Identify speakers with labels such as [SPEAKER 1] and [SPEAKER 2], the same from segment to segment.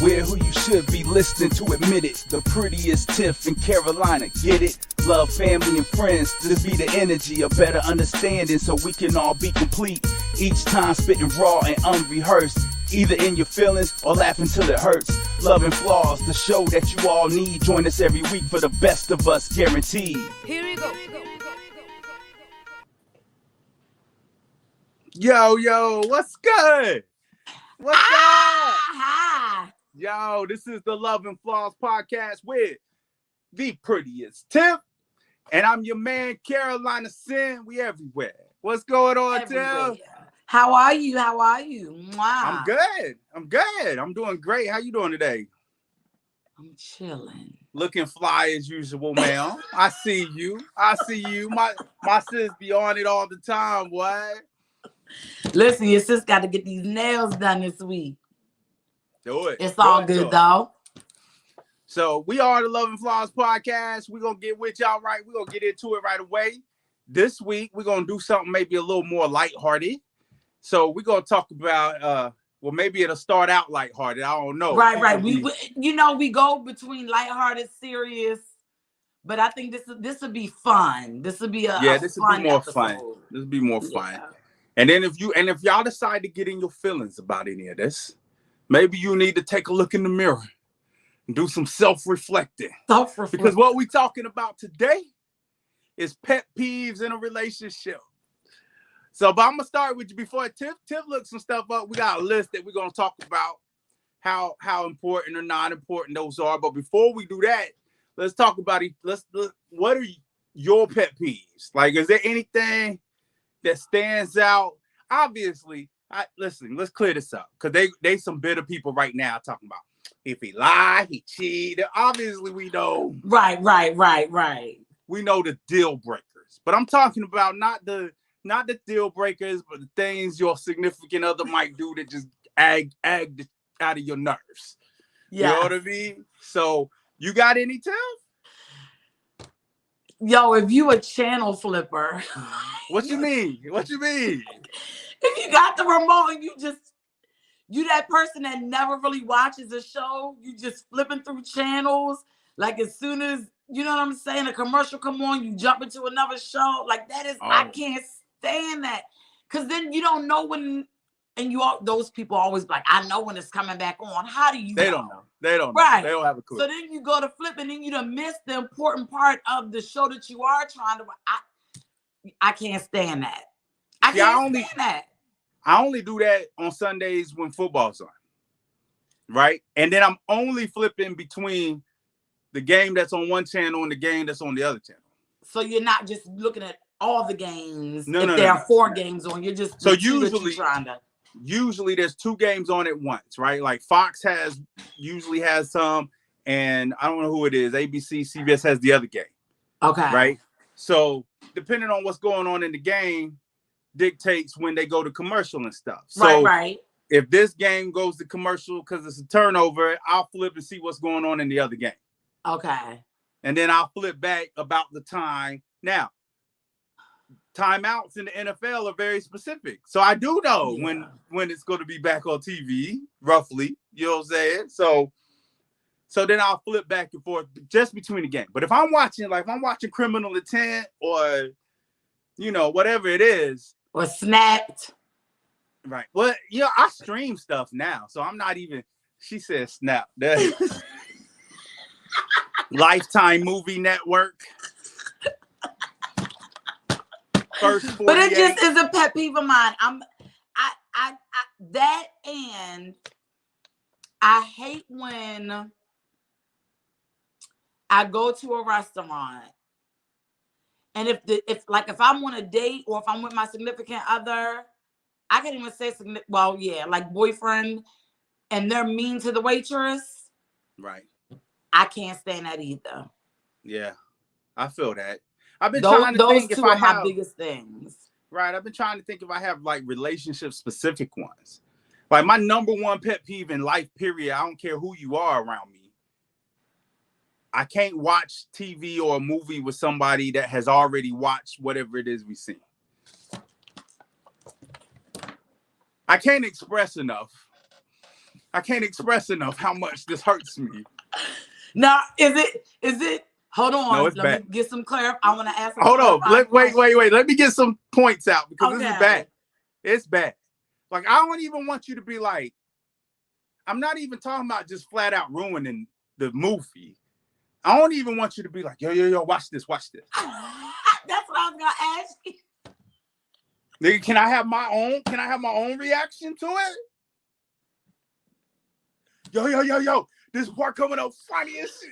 [SPEAKER 1] We're who you should be listening to, admit it. The prettiest Tiff in Carolina, get it? Love, family, and friends, this be the energy, a better understanding so we can all be complete. Each time spitting raw and unrehearsed, either in your feelings or laughing till it hurts. Love and Flaws, the show that you all need. Join us every week for the best of us, guaranteed. Here we go.
[SPEAKER 2] Yo, what's good? What's up?
[SPEAKER 3] Hi.
[SPEAKER 2] Yo, this is the Love and Flaws podcast with the prettiest Tiff. And I'm your man, Carolina Sin. We everywhere. What's going on, Tiff?
[SPEAKER 3] How are you? Mwah.
[SPEAKER 2] I'm good. I'm doing great. How you doing today?
[SPEAKER 3] I'm chilling.
[SPEAKER 2] Looking fly as usual, man. I see you. My sis be on it all the time, boy.
[SPEAKER 3] Listen, your sis got to get these nails done this week.
[SPEAKER 2] Do it.
[SPEAKER 3] It's all good, though.
[SPEAKER 2] So we are the Love and Flaws podcast. We're going to get with y'all right. We're going to get into it right away. This week, we're going to do something maybe a little more lighthearted. So we're going to talk about, well, maybe it'll start out lighthearted. I don't know.
[SPEAKER 3] Right. We go between lighthearted, serious, but I think this will be fun. This will be
[SPEAKER 2] this will be more fun. This will be more fun. And then if y'all decide to get in your feelings about any of this, maybe you need to take a look in the mirror and do some self-reflecting. Because what we're talking about today is pet peeves in a relationship. So, but I'm going to start with you before Tiff looks some stuff up. We got a list that we're going to talk about how important or not important those are. But before we do that, let's talk about it. What are your pet peeves? Like, is there anything that stands out? Obviously, let's clear this up, because they some bitter people right now talking about if he lied, he cheated. Obviously, we know.
[SPEAKER 3] Right.
[SPEAKER 2] We know the deal breakers, but I'm talking about not the deal breakers, but the things your significant other might do that just ag out of your nerves. Yeah. You know what I mean? So you got any, Tiff?
[SPEAKER 3] Yo, if you a channel flipper.
[SPEAKER 2] What you mean?
[SPEAKER 3] If you got the remote and you that person that never really watches a show, you just flipping through channels. Like as soon as, you know what I'm saying, a commercial come on, you jump into another show. Like that is, I can't stand that. Cause then you don't know when, and those people always be like, I know when it's coming back on. How do you know?
[SPEAKER 2] They don't know.
[SPEAKER 3] Right.
[SPEAKER 2] They don't have a clue.
[SPEAKER 3] So then you go to flip and then you done miss the important part of the show that you are trying to, I can't stand that. I can't stand that.
[SPEAKER 2] I only do that on Sundays when football's on, right? And then I'm only flipping between the game that's on one channel and the game that's on the other channel.
[SPEAKER 3] So you're not just looking at all the games. There are 4 games on, you're just
[SPEAKER 2] usually there's 2 games on at once, right? Like Fox usually has some, and I don't know who it is. ABC, CBS has the other game.
[SPEAKER 3] Okay.
[SPEAKER 2] Right? So depending on what's going on in the game dictates when they go to commercial and stuff. So
[SPEAKER 3] right.
[SPEAKER 2] If this game goes to commercial because it's a turnover, I'll flip and see what's going on in the other game.
[SPEAKER 3] Okay.
[SPEAKER 2] And then I'll flip back about the time. Now, timeouts in the NFL are very specific. So I do know when it's going to be back on TV, roughly. You know what I'm saying? So then I'll flip back and forth just between the game. But if I'm watching Criminal Intent or, whatever it is.
[SPEAKER 3] Or Snapped.
[SPEAKER 2] Right. Well, I stream stuff now. So I'm not even, she said Snap. Lifetime Movie Network. First 48.
[SPEAKER 3] But it just is a pet peeve of mine. That, and I hate when I go to a restaurant and if I'm on a date or if I'm with my significant other, I can't even say like boyfriend, and they're mean to the waitress.
[SPEAKER 2] Right.
[SPEAKER 3] I can't stand that either.
[SPEAKER 2] Yeah, I feel that. I've been
[SPEAKER 3] trying
[SPEAKER 2] to think if I have
[SPEAKER 3] my biggest things.
[SPEAKER 2] Right. I've been trying to think if I have like relationship specific ones. Like my number one pet peeve in life, period. I don't care who you are around me. I can't watch TV or a movie with somebody that has already watched whatever it is we see. I can't express enough I can't express enough how much this hurts me.
[SPEAKER 3] Now, is it? Hold on.
[SPEAKER 2] No, it's
[SPEAKER 3] Let
[SPEAKER 2] bad.
[SPEAKER 3] me get some clarity. I want to ask.
[SPEAKER 2] Hold on. Wait. Let me get some points out because this is bad. It's bad. Like, I don't even want you to be like, I'm not even talking about just flat out ruining the movie. I don't even want you to be like, yo, watch this.
[SPEAKER 3] That's what I was gonna ask you.
[SPEAKER 2] Nigga, can I have my own reaction to it? Yo, this part coming up funny as shit.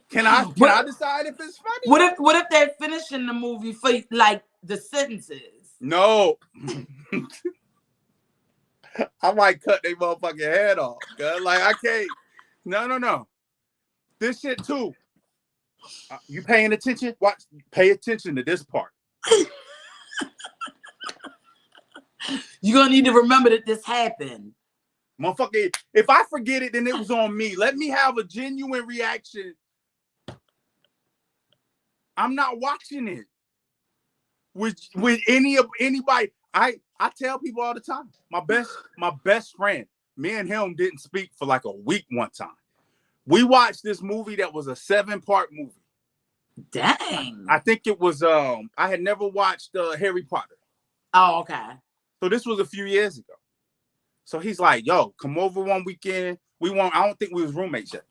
[SPEAKER 2] Can I decide if it's funny?
[SPEAKER 3] What if they're finishing the movie for like the sentences?
[SPEAKER 2] No. I might cut their motherfucking head off. Like, I can't. No. This shit too. You paying attention? Watch. Pay attention to this part.
[SPEAKER 3] You're gonna need to remember that this happened.
[SPEAKER 2] Motherfucker, if I forget it, then it was on me. Let me have a genuine reaction. I'm not watching it with anybody. I tell people all the time. My best friend, me and him didn't speak for like a week one time. We watched this movie that was a 7-part movie.
[SPEAKER 3] Dang.
[SPEAKER 2] I think it was I had never watched Harry Potter.
[SPEAKER 3] Oh, okay.
[SPEAKER 2] So this was a few years ago. So he's like, yo, come over one weekend. I don't think we was roommates yet.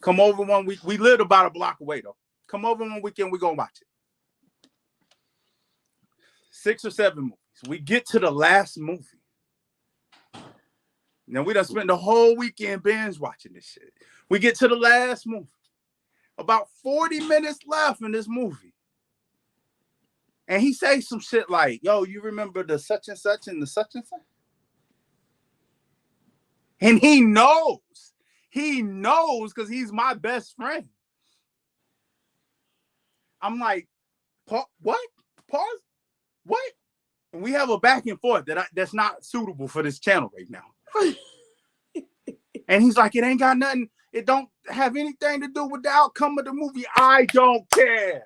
[SPEAKER 2] Come over one week. We lived about a block away though. Come over one weekend, we're gonna watch it. 6 or 7 movies. We get to the last movie. Now we done spent the whole weekend binge watching this shit. We get to the last movie. About 40 minutes left in this movie. And he says some shit like, yo, you remember the such and such and the such and such? And he knows because he's my best friend. I'm like, what? Pause? What? And we have a back and forth that's not suitable for this channel right now. And he's like, it ain't got nothing. It don't have anything to do with the outcome of the movie. I don't care.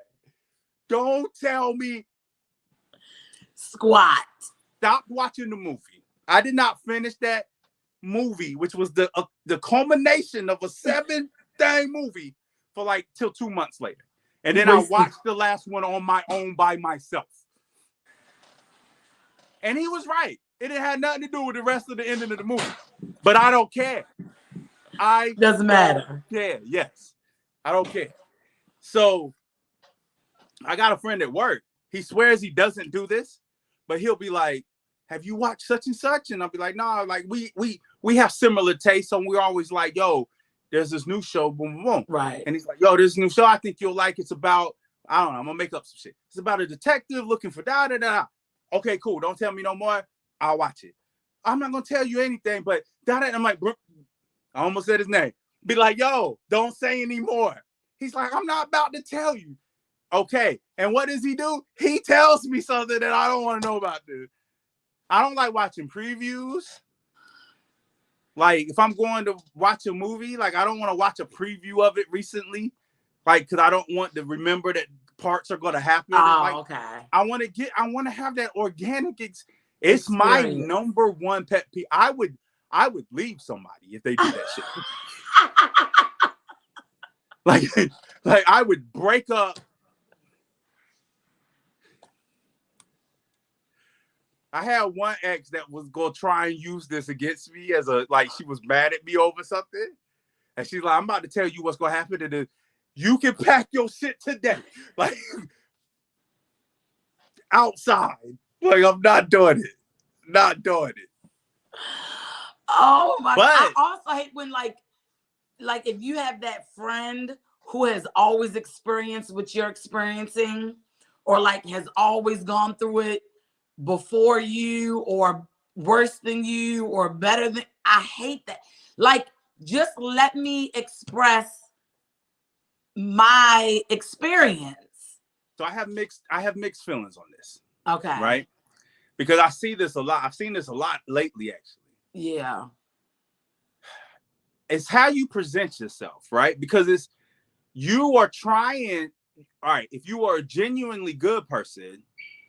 [SPEAKER 2] Don't tell me.
[SPEAKER 3] Squat.
[SPEAKER 2] Stop watching the movie. I did not finish that movie, which was the culmination of a 7-thing movie for like till 2 months later. And then I watched the last one on my own by myself. And he was right. It had nothing to do with the rest of the ending of the movie. But I don't care.
[SPEAKER 3] Doesn't matter.
[SPEAKER 2] Yeah, yes. I don't care. So I got a friend at work. He swears he doesn't do this, but he'll be like, have you watched such and such? And I'll be like, no, like we have similar tastes. So we're always like, yo, there's this new show, boom, boom, boom.
[SPEAKER 3] Right.
[SPEAKER 2] And he's like, yo, this new show I think you'll like. It's about, I don't know, I'm gonna make up some shit. It's about a detective looking for da-da-da. Okay, cool. Don't tell me no more. I'll watch it. I'm not gonna tell you anything, but da-da. I'm like, I almost said his name. Be like, yo, don't say anymore. He's like, I'm not about to tell you. Okay. And what does he do? He tells me something that I don't want to know about, dude. I don't like watching previews. Like, if I'm going to watch a movie, like, I don't want to watch a preview of it recently. Like, because I don't want to remember that parts are going to happen.
[SPEAKER 3] Oh,
[SPEAKER 2] like,
[SPEAKER 3] okay.
[SPEAKER 2] I want to have that organic It's my number one pet peeve. I would leave somebody if they did that shit. like I would break up. I had one ex that was gonna try and use this against me as she was mad at me over something, and she's like, "I'm about to tell you what's gonna happen to this. You can pack your shit today, like outside. Like, I'm not doing it. Not doing it."
[SPEAKER 3] Oh my! But I also hate when like if you have that friend who has always experienced what you're experiencing, or like has always gone through it before you, or worse than you, or better than. I hate that. Like, just let me express my experience.
[SPEAKER 2] So I have mixed feelings on this.
[SPEAKER 3] Okay.
[SPEAKER 2] Right? Because I see this a lot. I've seen this a lot lately, actually.
[SPEAKER 3] Yeah.
[SPEAKER 2] It's how you present yourself, right? Because you are trying, all right, if you are a genuinely good person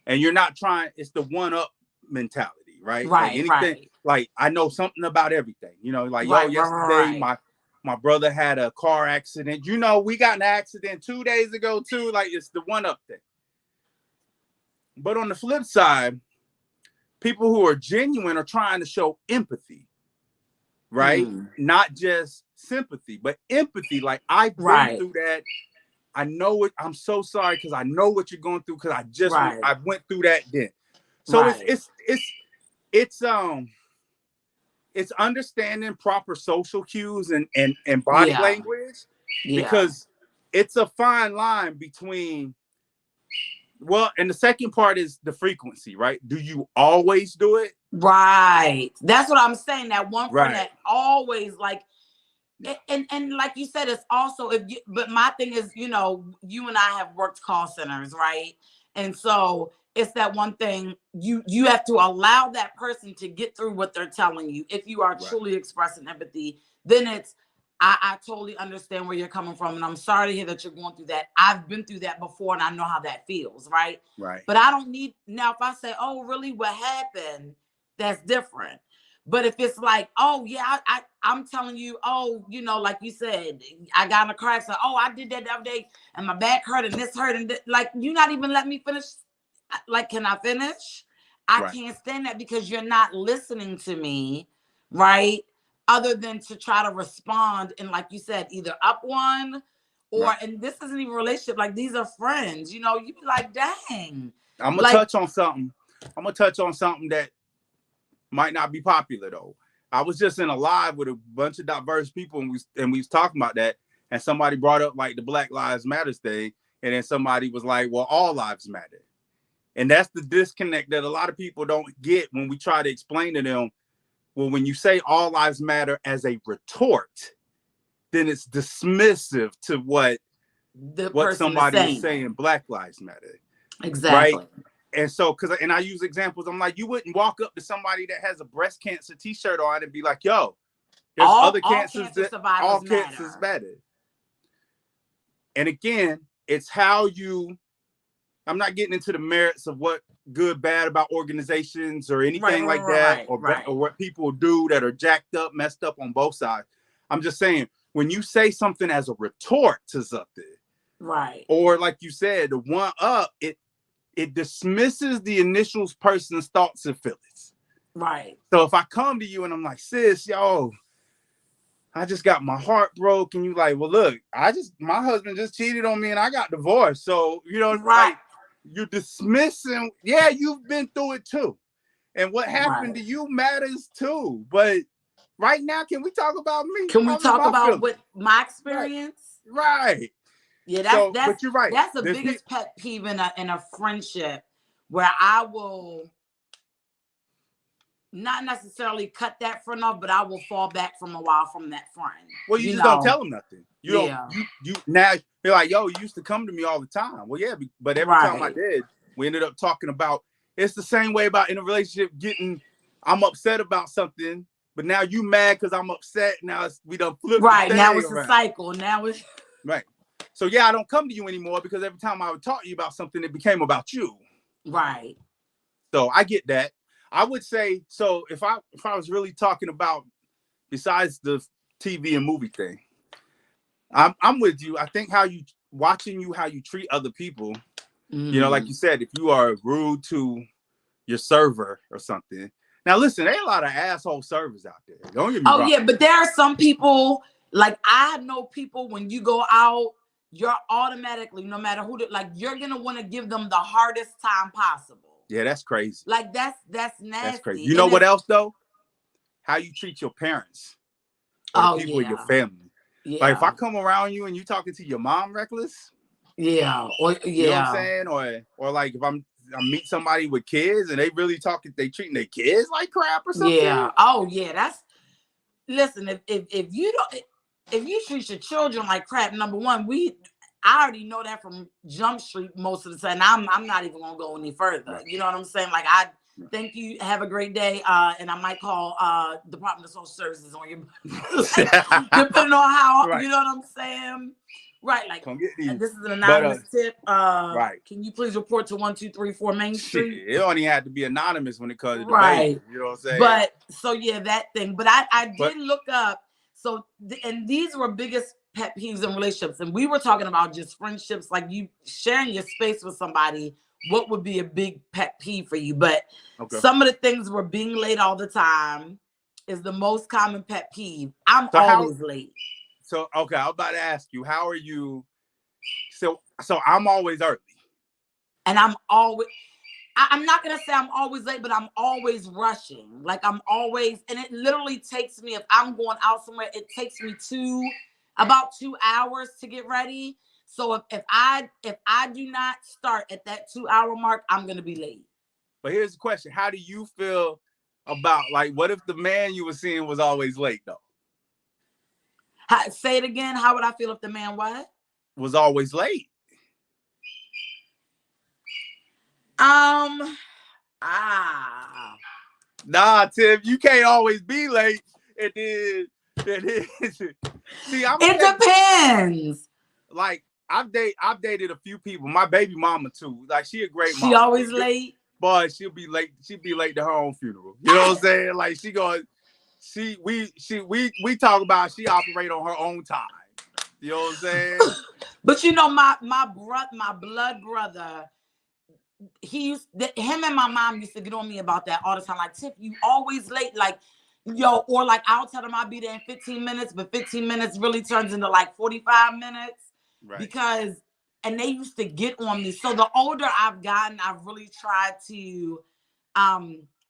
[SPEAKER 2] and you're not trying, it's the one up mentality, right? Like
[SPEAKER 3] Right,
[SPEAKER 2] anything,
[SPEAKER 3] right.
[SPEAKER 2] like I know something about everything, you know, like,
[SPEAKER 3] Right,
[SPEAKER 2] yo, yesterday,
[SPEAKER 3] right.
[SPEAKER 2] my brother had a car accident. You know, we got in an accident 2 days ago too. Like it's the one up there. But on the flip side, people who are genuine are trying to show empathy, right? Not just sympathy, but empathy. Like I've been
[SPEAKER 3] Right,
[SPEAKER 2] through that. I know it. I'm so sorry because I know what you're going through because
[SPEAKER 3] right,
[SPEAKER 2] I went through that then. So
[SPEAKER 3] right.
[SPEAKER 2] it's it's understanding proper social cues and body
[SPEAKER 3] Yeah,
[SPEAKER 2] language,
[SPEAKER 3] yeah.
[SPEAKER 2] because it's a fine line between, well, and the second part is the frequency, right? Do you always do it?
[SPEAKER 3] Right. That's what I'm saying. That one friend
[SPEAKER 2] Right.
[SPEAKER 3] that always like, and like you said, it's also if you, but my thing is, you know, you and I have worked call centers, right? And so it's that one thing you have to allow that person to get through what they're telling you. If you are
[SPEAKER 2] Right.
[SPEAKER 3] truly expressing empathy, then it's I totally understand where you're coming from, and I'm sorry to hear that you're going through that. I've been through that before, and I know how that feels, right?
[SPEAKER 2] Right.
[SPEAKER 3] But I don't need now. If I say, "Oh, really? What happened?" That's different. But if it's like, oh yeah, I'm telling you, oh, you know, like you said, I got in a car accident. Oh, I did that the other day, and my back hurt, and this hurt, and like you're not even letting me finish. Like, can I finish? I
[SPEAKER 2] Right.
[SPEAKER 3] can't stand that because you're not listening to me, right? Other than to try to respond and, like you said, either up one or,
[SPEAKER 2] Right.
[SPEAKER 3] and this isn't even a relationship. Like these are friends, you know. You be like, dang.
[SPEAKER 2] I'm gonna
[SPEAKER 3] Like,
[SPEAKER 2] touch on something. I'm gonna touch on something that might not be popular though. I was just in a live with a bunch of diverse people, and we was talking about that, and somebody brought up like the Black Lives Matters thing, and then somebody was like, "Well, all lives matter," and that's the disconnect that a lot of people don't get when we try to explain to them. Well, when you say all lives matter as a retort, then it's dismissive to what
[SPEAKER 3] the person is
[SPEAKER 2] somebody is
[SPEAKER 3] saying.
[SPEAKER 2] saying. Black Lives Matter,
[SPEAKER 3] Exactly.
[SPEAKER 2] right? And so, and I use examples, I'm like, you wouldn't walk up to somebody that has a breast cancer T-shirt on and be like, "Yo, there's other cancers
[SPEAKER 3] cancer
[SPEAKER 2] that
[SPEAKER 3] survivors
[SPEAKER 2] all cancers matter." And again, it's how you. I'm not getting into the merits of what good, bad about organizations or anything like that, or what people do that are jacked up, messed up on both sides. I'm just saying, when you say something as a retort to something,
[SPEAKER 3] right,
[SPEAKER 2] or like you said, the one up, it dismisses the initial person's thoughts and feelings.
[SPEAKER 3] right.
[SPEAKER 2] So if I come to you and I'm like, "Sis, yo, I just got my heart broke," and you like, "Well, look, my husband just cheated on me and I got divorced." So, you know,
[SPEAKER 3] Right.
[SPEAKER 2] like you're dismissing, yeah, you've been through it too. And what happened to you matters too. But right now, can we talk about me?
[SPEAKER 3] Can we talk about what my
[SPEAKER 2] Right.
[SPEAKER 3] experience?
[SPEAKER 2] Right.
[SPEAKER 3] Yeah,
[SPEAKER 2] but you're right.
[SPEAKER 3] That's the biggest pet peeve in a friendship, where I will not necessarily cut that friend off, but I will fall back from a while from that friend.
[SPEAKER 2] Well, you just don't tell them nothing. You don't. You now you're like, "Yo, you used to come to me all the time." Well, yeah, but every time I did, we ended up talking about. It's the same way about in a relationship. I'm upset about something, but now you mad because I'm upset. Now we done flipped.
[SPEAKER 3] Right, now it's a cycle. Now it's
[SPEAKER 2] right. So yeah, I don't come to you anymore because every time I would talk to you about something, it became about you.
[SPEAKER 3] Right.
[SPEAKER 2] So I get that. I would say, so if I was really talking about, besides the TV and movie thing, I'm with you. I think how you treat other people, you know, like you said, if you are rude to your server or something. Now listen, there are a lot of asshole servers out there. Don't get me wrong.
[SPEAKER 3] Yeah, but there are some people, like I know people, when you go out, you're automatically, no matter who, like you're gonna want to give them the hardest time possible.
[SPEAKER 2] Yeah, that's crazy.
[SPEAKER 3] Like that's nasty.
[SPEAKER 2] That's crazy. You know what else though? How you treat your parents or the people in your family. Yeah. Like if I come around you and you talking to your mom reckless.
[SPEAKER 3] Yeah. Or
[SPEAKER 2] you know what I'm saying? Or like if I meet somebody with kids and they really they treating their kids like crap or something.
[SPEAKER 3] Yeah. Oh yeah. Listen, if you treat your children like crap, number one, I already know that from Jump Street most of the time. I'm not even gonna go any further. Right. You know what I'm saying? Like I thank you, have a great day. And I might call Department of Social Services on you depending on how you know what I'm saying. Right, like
[SPEAKER 2] come get these.
[SPEAKER 3] this is an anonymous tip.
[SPEAKER 2] Right.
[SPEAKER 3] Can you please report to 1234 Main Street?
[SPEAKER 2] Shit, it don't even have to be anonymous when it comes to the
[SPEAKER 3] Right.
[SPEAKER 2] baby. You know what I'm saying?
[SPEAKER 3] But so yeah, that thing. But I did look up. So and these were biggest pet peeves in relationships, and we were talking about just friendships, like you sharing your space with somebody. What would be a big pet peeve for you? But some of the things were being late all the time is the most common pet peeve. I'm always late.
[SPEAKER 2] So okay, I was about to ask you, how are you? So I'm always early,
[SPEAKER 3] and I'm not gonna say I'm always late, but I'm always rushing. Like I'm always, and it literally takes me, if I'm going out somewhere, it takes me about 2 hours to get ready. So if I do not start at that 2 hour mark, I'm gonna be late.
[SPEAKER 2] But here's the question: how do you feel about, like, what if the man you were seeing was always late though?
[SPEAKER 3] Say it again. How would I feel if the man what?
[SPEAKER 2] Was always late? Nah, Tiff, you can't always be late. It is. See,
[SPEAKER 3] it depends.
[SPEAKER 2] Like I've dated a few people. My baby mama too. Like she a great mama.
[SPEAKER 3] She always late.
[SPEAKER 2] Boy, she'll be late. She'll be late to her own funeral. You know what I'm saying? Like we talk about she operate on her own time. You know what I'm saying?
[SPEAKER 3] But you know, my blood brother, him and my mom used to get on me about that all the time. Like, Tiff, you always late. Like, yo, or like I'll tell them I'll be there in 15 minutes, but 15 minutes really turns into like 45 minutes. Right. Because, and they used to get on me. So the older I've gotten, I've really tried to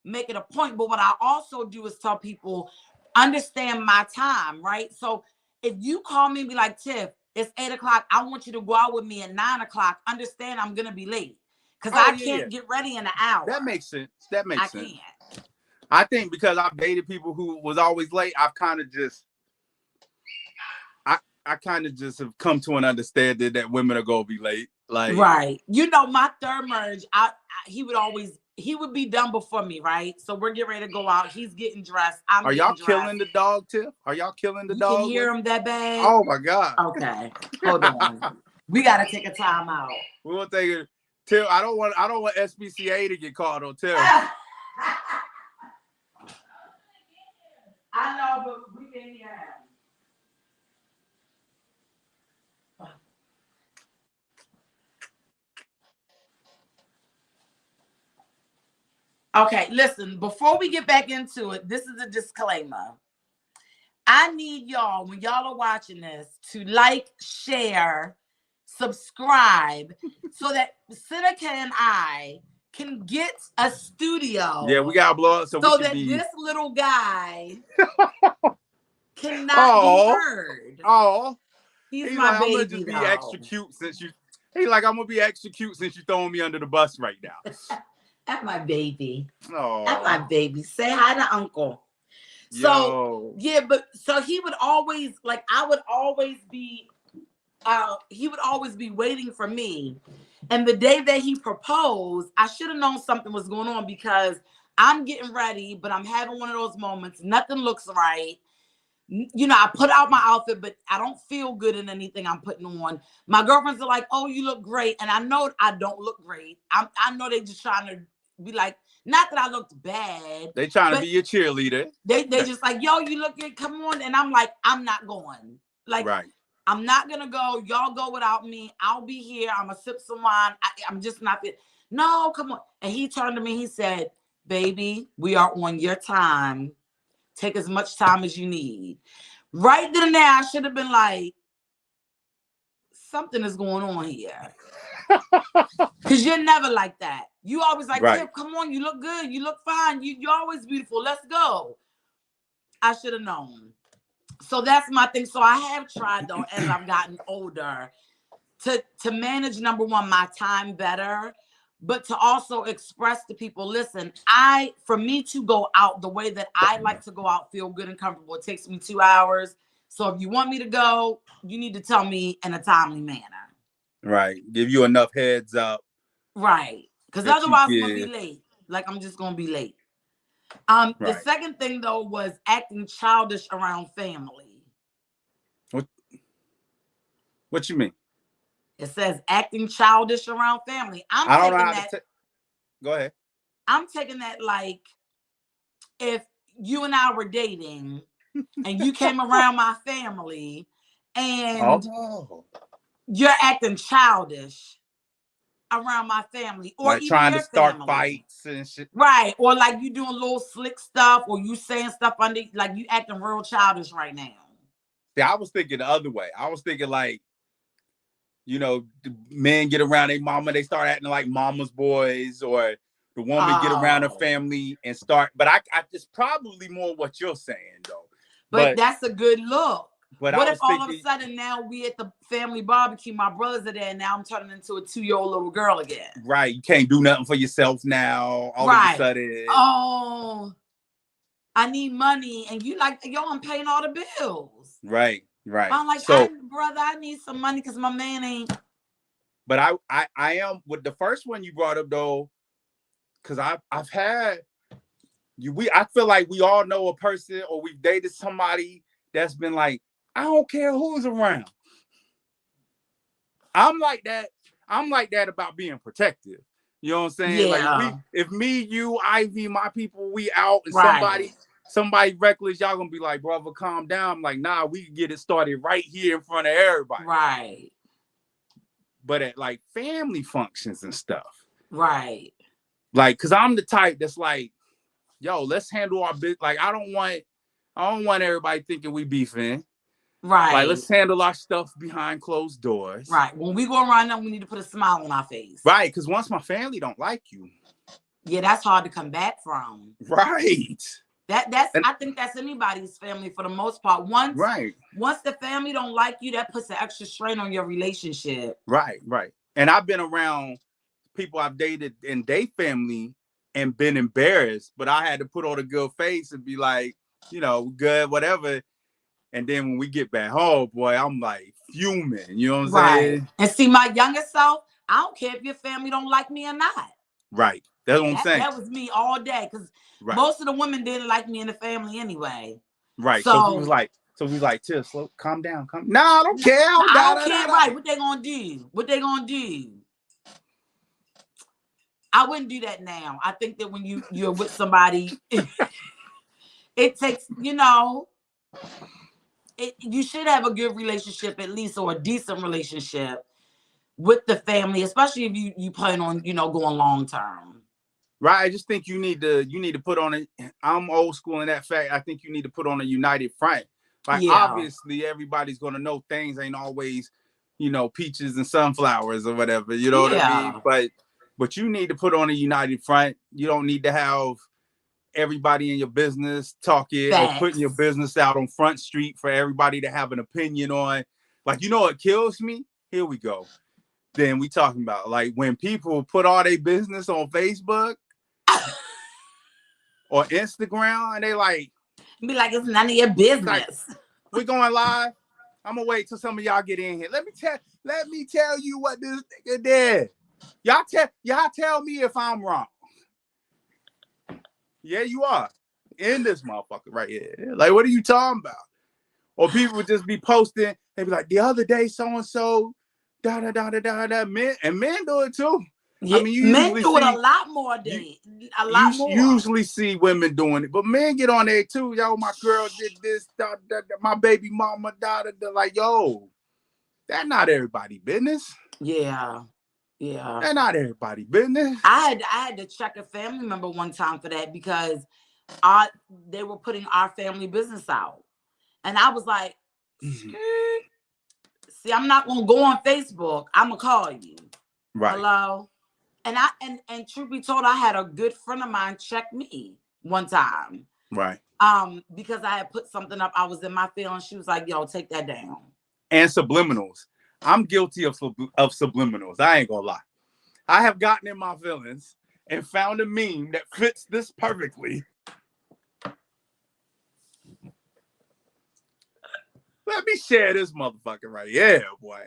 [SPEAKER 3] make it a point. But what I also do is tell people, understand my time, right? So if you call me and be like, Tiff, it's 8 o'clock. I want you to go out with me at 9 o'clock. Understand I'm going to be late. Because I can't get ready in an hour.
[SPEAKER 2] That makes sense. That makes sense. Can't. I think because I've dated people who was always late, I've kind of just, I kind of just have come to an understanding that women are going to be late. Like,
[SPEAKER 3] right. You know, my third marriage, he would be done before me, right? So we're getting ready to go out. He's getting dressed. Are
[SPEAKER 2] y'all killing the dog, Tiff? Are y'all killing the dog?
[SPEAKER 3] You can hear him that bad?
[SPEAKER 2] Oh, my God.
[SPEAKER 3] Okay. Hold on. We got to take a time out.
[SPEAKER 2] We will take it. Tiff, I don't want SPCA to get caught on Tiff.
[SPEAKER 3] I know, but we can hear him. Okay, listen, before we get back into it, this is a disclaimer. I need y'all, when y'all are watching this, to like, share, subscribe, so that Seneca and I can get a studio.
[SPEAKER 2] Yeah, we gotta blow up so
[SPEAKER 3] that this little guy cannot be heard.
[SPEAKER 2] Oh,
[SPEAKER 3] he's my
[SPEAKER 2] like,
[SPEAKER 3] baby.
[SPEAKER 2] I'm gonna just be extra cute since you. He's like, I'm gonna be extra cute since you're throwing me under the bus right now.
[SPEAKER 3] That's my baby.
[SPEAKER 2] Oh,
[SPEAKER 3] that's my baby. Say hi to Uncle. So yeah, but so he would always like. I would always be. He would always be waiting for me. And the day that he proposed, I should have known something was going on because I'm getting ready, but I'm having one of those moments. Nothing looks right. You know, I put out my outfit, but I don't feel good in anything I'm putting on. My girlfriends are like, oh, you look great. And I know I don't look great. I know they're just trying to be like, not that I looked bad.
[SPEAKER 2] They trying to be your cheerleader.
[SPEAKER 3] They just like, yo, you look good. Come on. And I'm like, I'm not going. Like, right. I'm not going to go. Y'all go without me. I'll be here. I'm going to sip some wine. I'm just not fit. No, come on. And he turned to me. He said, baby, we are on your time. Take as much time as you need. Right then and there, I should have been like, something is going on here. Because you're never like that. You always like, right. Tiff, come on, you look good. You look fine. You're always beautiful. Let's go. I should have known. So that's my thing. So I have tried, though, as I've gotten older, to manage, number one, my time better, but to also express to people, listen, for me to go out the way that I like to go out, feel good and comfortable, it takes me 2 hours. So if you want me to go, you need to tell me in a timely manner.
[SPEAKER 2] Right. Give you enough heads up.
[SPEAKER 3] Right. Because otherwise I'm going to be late. Like, I'm just going to be late. Right. The second thing, though, was acting childish around family.
[SPEAKER 2] What you mean?
[SPEAKER 3] It says acting childish around family.
[SPEAKER 2] I don't know how to go ahead.
[SPEAKER 3] I'm taking that like if you and I were dating and you came around my family and you're acting childish around my family, or
[SPEAKER 2] like
[SPEAKER 3] even
[SPEAKER 2] trying
[SPEAKER 3] your
[SPEAKER 2] to start
[SPEAKER 3] family.
[SPEAKER 2] fights and shit.
[SPEAKER 3] Right. Or like you doing little slick stuff, or you saying stuff under, like you acting real childish right now.
[SPEAKER 2] See, I was thinking the other way. I was thinking like, you know, the men get around their mama, they start acting like mama's boys, or the woman get around her family and start. But I just probably more what you're saying though.
[SPEAKER 3] But that's a good look.
[SPEAKER 2] But
[SPEAKER 3] what if all of a sudden now we at the family barbecue, my brothers are there, and now I'm turning into a 2-year-old little girl again?
[SPEAKER 2] Right. You can't do nothing for yourself now. All of a sudden.
[SPEAKER 3] Oh, I need money. And you like, yo, I'm paying all the bills.
[SPEAKER 2] Right. Right.
[SPEAKER 3] I'm like, brother, I need some money because my man ain't.
[SPEAKER 2] But I am with the first one you brought up though, because I've had I feel like we all know a person or we've dated somebody that's been like, I don't care who's around. I'm like that. I'm like that about being protective. You know what I'm saying?
[SPEAKER 3] Yeah.
[SPEAKER 2] Like if me, you, Ivy, my people, we out and somebody reckless, y'all gonna be like, brother, calm down. I'm like, nah, we can get it started right here in front of everybody.
[SPEAKER 3] Right.
[SPEAKER 2] But at like family functions and stuff.
[SPEAKER 3] Right.
[SPEAKER 2] Like, cause I'm the type that's like, yo, let's handle our business. Like, I don't want everybody thinking we beefing.
[SPEAKER 3] Right.
[SPEAKER 2] Like, let's handle our stuff behind closed doors.
[SPEAKER 3] Right. When we go around them, we need to put a smile on our face.
[SPEAKER 2] Right. Because once my family don't like you.
[SPEAKER 3] Yeah, that's hard to come back from.
[SPEAKER 2] Right.
[SPEAKER 3] I think that's anybody's family for the most part. Once the family don't like you, that puts an extra strain on your relationship.
[SPEAKER 2] Right. Right. And I've been around people I've dated in their family and been embarrassed, but I had to put on a good face and be like, you know, good, whatever. And then when we get back home, boy, I'm like fuming. You know what I'm saying?
[SPEAKER 3] And see, my younger self, I don't care if your family don't like me or not.
[SPEAKER 2] Right. That's what I'm saying.
[SPEAKER 3] That was me all day, because most of the women didn't like me in the family anyway.
[SPEAKER 2] Right. So he was like, Tiff, slow, calm down. No, I don't care.
[SPEAKER 3] I don't care. Right. What they gonna do? What they gonna do? I wouldn't do that now. I think that when you're with somebody, it takes, you know, you should have a good relationship at least, or a decent relationship with the family, especially if you plan on, you know, going long term.
[SPEAKER 2] Right. I just think you need to put on a. I'm old school in that fact. I think you need to put on a united front. Like obviously everybody's gonna know things ain't always, you know, peaches and sunflowers or whatever. You know what I mean? But you need to put on a united front. You don't need to have everybody in your business talking or putting your business out on Front Street for everybody to have an opinion on. Like, you know what kills me? Here we go. Then we talking about like when people put all their business on Facebook or Instagram and they like
[SPEAKER 3] be like, it's none of your business.
[SPEAKER 2] Like, we're going live. I'm gonna wait till some of y'all get in here. Let me tell you what this nigga did. Y'all tell me if I'm wrong. Yeah, you are. In this motherfucker right here. Like, what are you talking about? Or people would just be posting, they be like, the other day, so-and-so, da-da-da-da-da-da. Men do it too.
[SPEAKER 3] Yeah, I mean, men do it a lot more than more.
[SPEAKER 2] You usually see women doing it, but men get on there too. Yo, my girl did this, my baby mama, da-da-da. Like, yo, that's not everybody's business.
[SPEAKER 3] Yeah.
[SPEAKER 2] That's not everybody's business.
[SPEAKER 3] I had to check a family member one time for that, because they were putting our family business out. And I was like, see, I'm not gonna go on Facebook. I'm gonna call you.
[SPEAKER 2] Right.
[SPEAKER 3] Hello. And and truth be told, I had a good friend of mine check me one time.
[SPEAKER 2] Right.
[SPEAKER 3] Because I had put something up. I was in my feelings. She was like, yo, take that down.
[SPEAKER 2] And subliminals. I'm guilty of subliminals. I ain't gonna lie. I have gotten in my feelings and found a meme that fits this perfectly. Let me share this motherfucker right here, boy.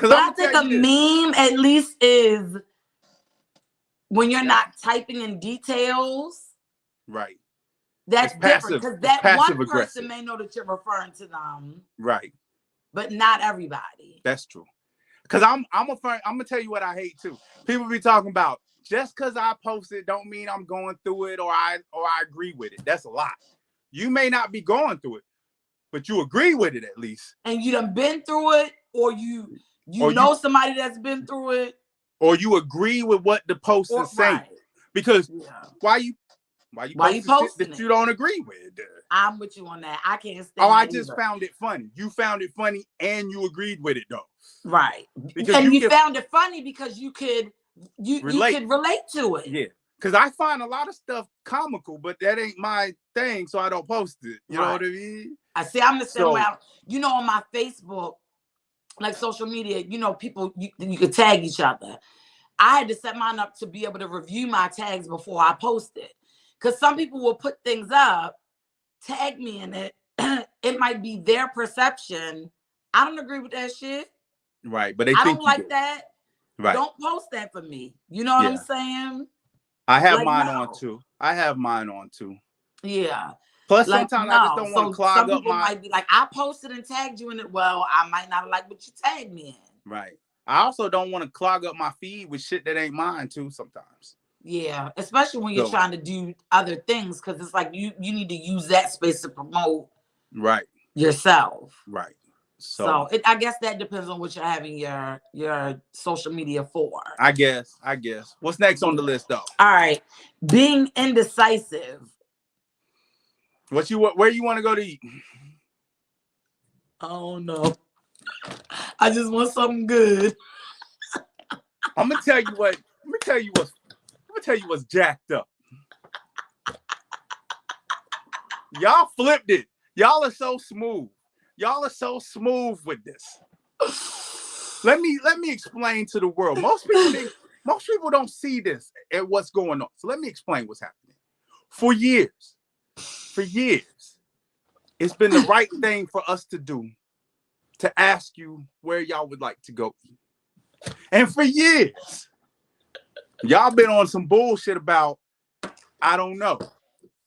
[SPEAKER 3] But I think a meme at least is when you're not typing in details.
[SPEAKER 2] Right.
[SPEAKER 3] That's different, because that one person may know that you're referring to them.
[SPEAKER 2] Right.
[SPEAKER 3] but not everybody.
[SPEAKER 2] That's true. Cause I'm gonna tell you what I hate too. People be talking about just cause I post it don't mean I'm going through it or I agree with it. That's a lie. You may not be going through it, but you agree with it at least.
[SPEAKER 3] And you done been through it, or you know somebody that's been through it,
[SPEAKER 2] or you agree with what the post is saying. Right. Because why you posting that you don't agree with?
[SPEAKER 3] I'm with you on that. I can't stand.
[SPEAKER 2] Oh, I just found it funny. You found it funny and you agreed with it though.
[SPEAKER 3] Right. Because you found it funny because you could relate to it.
[SPEAKER 2] Yeah. Because I find a lot of stuff comical, but that ain't my thing, so I don't post it. You know what I mean?
[SPEAKER 3] I see. I'm the same way. On my Facebook, like social media, people you could tag each other. I had to set mine up to be able to review my tags before I post it. Because some people will put things up, tag me in it. It might be their perception. I don't agree with that shit.
[SPEAKER 2] Right. But I
[SPEAKER 3] don't like that. Right. Don't post that for me. You know what I'm saying?
[SPEAKER 2] I have mine on too. I have mine on too.
[SPEAKER 3] Yeah.
[SPEAKER 2] Plus, sometimes I just don't want to clog up my... Some people
[SPEAKER 3] might be like, I posted and tagged you in it. Well, I might not like what you tagged me in.
[SPEAKER 2] Right. I also don't want to clog up my feed with shit that ain't mine too sometimes.
[SPEAKER 3] Yeah, especially when you're trying to do other things, because it's like you need to use that space to promote yourself.
[SPEAKER 2] Right.
[SPEAKER 3] So I guess that depends on what you're having your social media for.
[SPEAKER 2] I guess. What's next on the list though?
[SPEAKER 3] All right. Being indecisive.
[SPEAKER 2] Where you want to go to eat?
[SPEAKER 3] I don't know. I just want something good.
[SPEAKER 2] I'm gonna tell you what's jacked up. Y'all flipped it. Y'all are so smooth. Y'all are so smooth with this. Let me explain to the world. Most people don't see this and what's going on. So let me explain what's happening. For years, it's been the right thing for us to do to ask you where y'all would like to go eat. And for years, y'all been on some bullshit about, I don't know,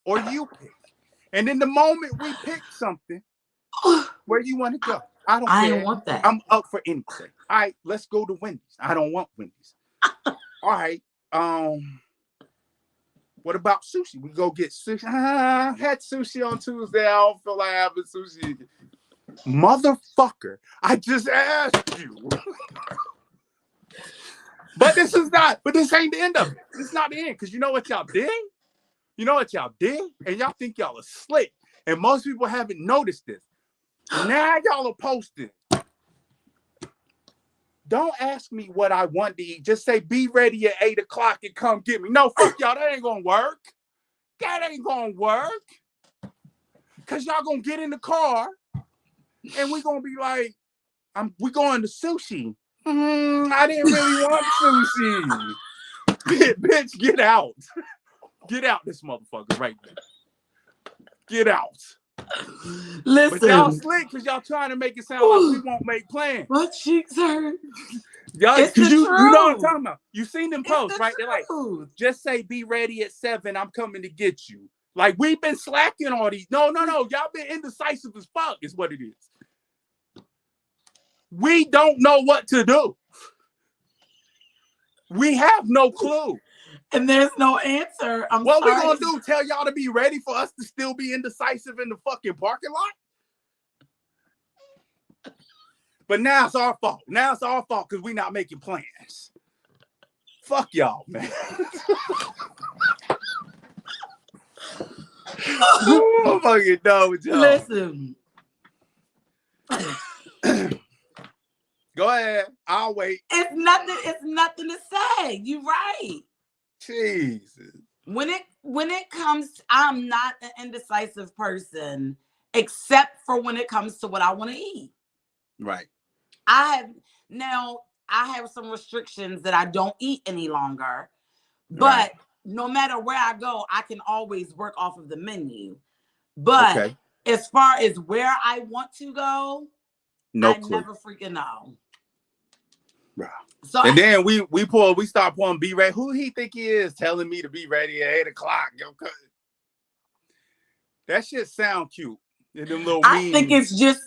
[SPEAKER 2] or you pick. And in the moment we pick something, where you want to go? I don't care.
[SPEAKER 3] I don't want that.
[SPEAKER 2] I'm up for anything. All right, let's go to Wendy's. I don't want Wendy's. All right. What about sushi? We go get sushi. I had sushi on Tuesday. I don't feel like having sushi. Motherfucker, I just asked you. But this ain't the end of it. This is not the end. Because you know what y'all did? And y'all think y'all are slick. And most people haven't noticed this. Now y'all are posting. Don't ask me what I want to eat. Just say, be ready at 8 o'clock and come get me. No, fuck y'all. That ain't going to work. Because y'all going to get in the car and we're going to be like, we going to sushi. I didn't really want sushi. Bitch, get out. Get out this motherfucker right there. Get out.
[SPEAKER 3] Listen.
[SPEAKER 2] But y'all slick because y'all trying to make it sound like we won't make plans.
[SPEAKER 3] My cheeks hurt.
[SPEAKER 2] Y'all, because you know what I'm talking about. You seen them posts, right? They're like, just say be ready at 7. I'm coming to get you. Like, we've been slacking all these. No. Y'all been indecisive as fuck is what it is. We don't know what to do. We have no clue.
[SPEAKER 3] And there's no answer.
[SPEAKER 2] What we gonna do? Tell y'all to be ready for us to still be indecisive in the fucking parking lot? But now it's our fault. Because we not making plans. Fuck y'all, man. I'm fucking done with y'all.
[SPEAKER 3] Listen.
[SPEAKER 2] Go ahead. I'll wait.
[SPEAKER 3] It's nothing to say. You're right.
[SPEAKER 2] Jesus.
[SPEAKER 3] When it comes, I'm not an indecisive person, except for when it comes to what I want to eat.
[SPEAKER 2] Right.
[SPEAKER 3] I have some restrictions that I don't eat any longer, but no matter where I go, I can always work off of the menu. But as far as where I want to go, I never freaking know.
[SPEAKER 2] Right. So and then we start pulling be ready. Who he think he is telling me to be ready at 8 o'clock? That shit sound cute. And them little
[SPEAKER 3] I think it's just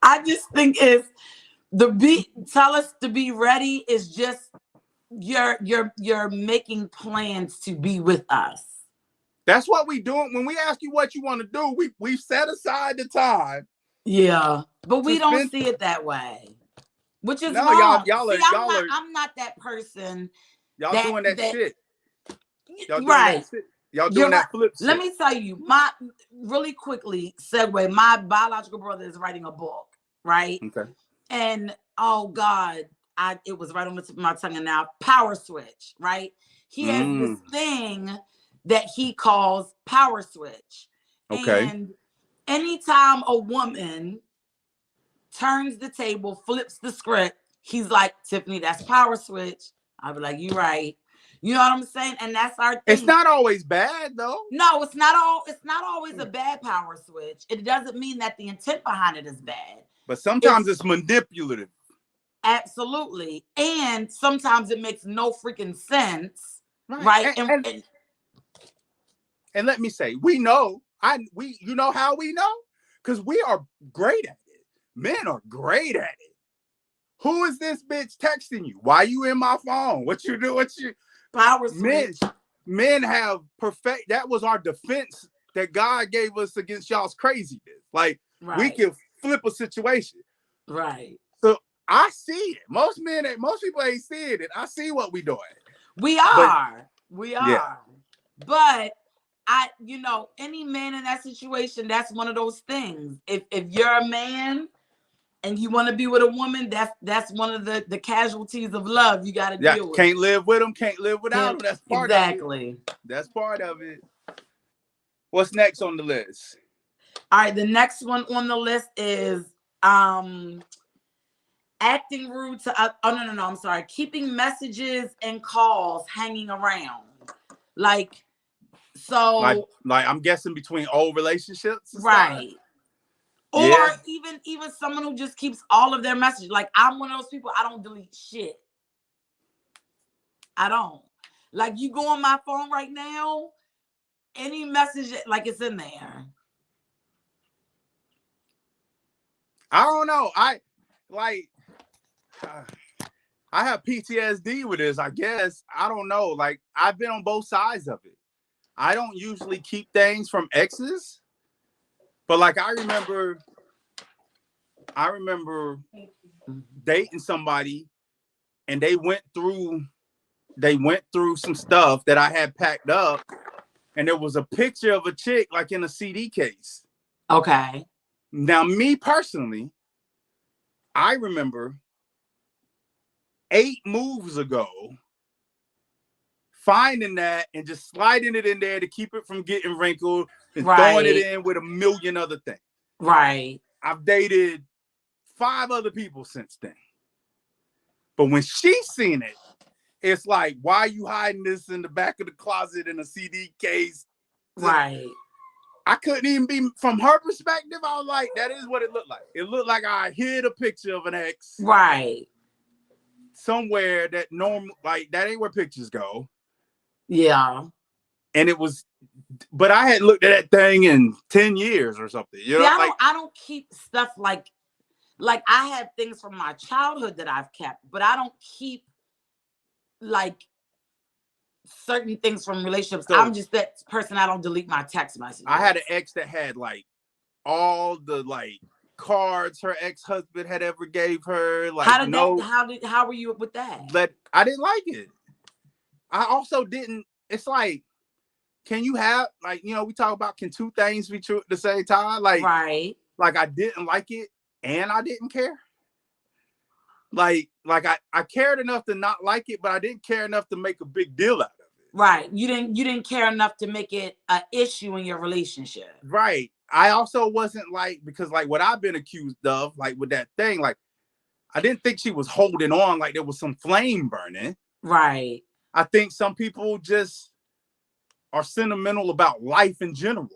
[SPEAKER 3] I just think it's tell us to be ready is just you're making plans to be with us.
[SPEAKER 2] That's what we doing. When we ask you what you want to do, we set aside the time.
[SPEAKER 3] Yeah, but we don't see it that way, which is
[SPEAKER 2] no,
[SPEAKER 3] wrong.
[SPEAKER 2] I'm
[SPEAKER 3] not that person.
[SPEAKER 2] Y'all doing that shit. Y'all doing
[SPEAKER 3] right.
[SPEAKER 2] that shit. Y'all doing that flip shit.
[SPEAKER 3] Let me tell you, really quickly segue. My biological brother is writing a book, right?
[SPEAKER 2] Okay.
[SPEAKER 3] And oh God, it was right on the tip of my tongue, and now power switch, right? He has this thing that he calls power switch.
[SPEAKER 2] Okay.
[SPEAKER 3] And anytime a woman turns the table, flips the script, he's like, Tiffany, that's power switch. I'll be like, you right. You know what I'm saying? And that's our thing.
[SPEAKER 2] It's not always bad though.
[SPEAKER 3] No, it's not always a bad power switch. It doesn't mean that the intent behind it is bad.
[SPEAKER 2] But sometimes it's manipulative.
[SPEAKER 3] Absolutely. And sometimes it makes no freaking sense. Right.
[SPEAKER 2] And let me say, we know, you know how we know? Because we are great at it. Men are great at it. Who is this bitch texting you? Why you in my phone? What you do?
[SPEAKER 3] Power switch.
[SPEAKER 2] Men have that was our defense that God gave us against y'all's craziness. Like, we can flip a situation.
[SPEAKER 3] Right.
[SPEAKER 2] So I see it. Most people ain't seeing it. I see what we doing.
[SPEAKER 3] We are.
[SPEAKER 2] Yeah.
[SPEAKER 3] But any man in that situation, that's one of those things. If you're a man and you want to be with a woman, that's one of the casualties of love you got to deal with.
[SPEAKER 2] Can't live with them, can't live without them. That's part of it. That's part of it. What's next on the list?
[SPEAKER 3] All right, the next one on the list is acting rude to I'm sorry, keeping messages and calls hanging around. Like I'm guessing
[SPEAKER 2] between old relationships,
[SPEAKER 3] right? Or even someone who just keeps all of their messages. Like, I'm one of those people, I don't delete shit. I don't. Like, you go on my phone right now, any message, like, it's in there.
[SPEAKER 2] I don't know. I have PTSD with this, I guess. I don't know. Like, I've been on both sides of it. I don't usually keep things from exes, but like I remember dating somebody and they went through some stuff that I had packed up, and there was a picture of a chick like in a CD case.
[SPEAKER 3] Okay.
[SPEAKER 2] Now, me personally, I remember 8 moves ago finding that and just sliding it in there to keep it from getting wrinkled and throwing it in with a million other things.
[SPEAKER 3] Right.
[SPEAKER 2] I've dated 5 other people since then. But when she's seen it, it's like, why are you hiding this in the back of the closet in a CD case?
[SPEAKER 3] Right.
[SPEAKER 2] I couldn't even be, from her perspective, I was like, that is what it looked like. It looked like I hid a picture of an ex.
[SPEAKER 3] Right.
[SPEAKER 2] Somewhere that that ain't where pictures go.
[SPEAKER 3] Yeah.
[SPEAKER 2] And it was, but I had looked at that thing in 10 years or something. You know,
[SPEAKER 3] I don't keep stuff like I have things from my childhood that I've kept, but I don't keep like certain things from relationships. So, I'm just that person. I don't delete my text messages.
[SPEAKER 2] I had an ex that had like all the like cards her ex-husband had ever gave her. Like,
[SPEAKER 3] how were you with that?
[SPEAKER 2] But I didn't like it. I also didn't. It's like, can you have, like, you know, we talk about, can 2 things be true at the same time? Like,
[SPEAKER 3] right.
[SPEAKER 2] Like, I didn't like it and I didn't care. Like I cared enough to not like it, but I didn't care enough to make a big deal out of it.
[SPEAKER 3] Right. You didn't care enough to make it an issue in your relationship.
[SPEAKER 2] Right. I also wasn't like, because like what I've been accused of, like with that thing, like I didn't think she was holding on like there was some flame burning.
[SPEAKER 3] Right.
[SPEAKER 2] I think some people just are sentimental about life in general.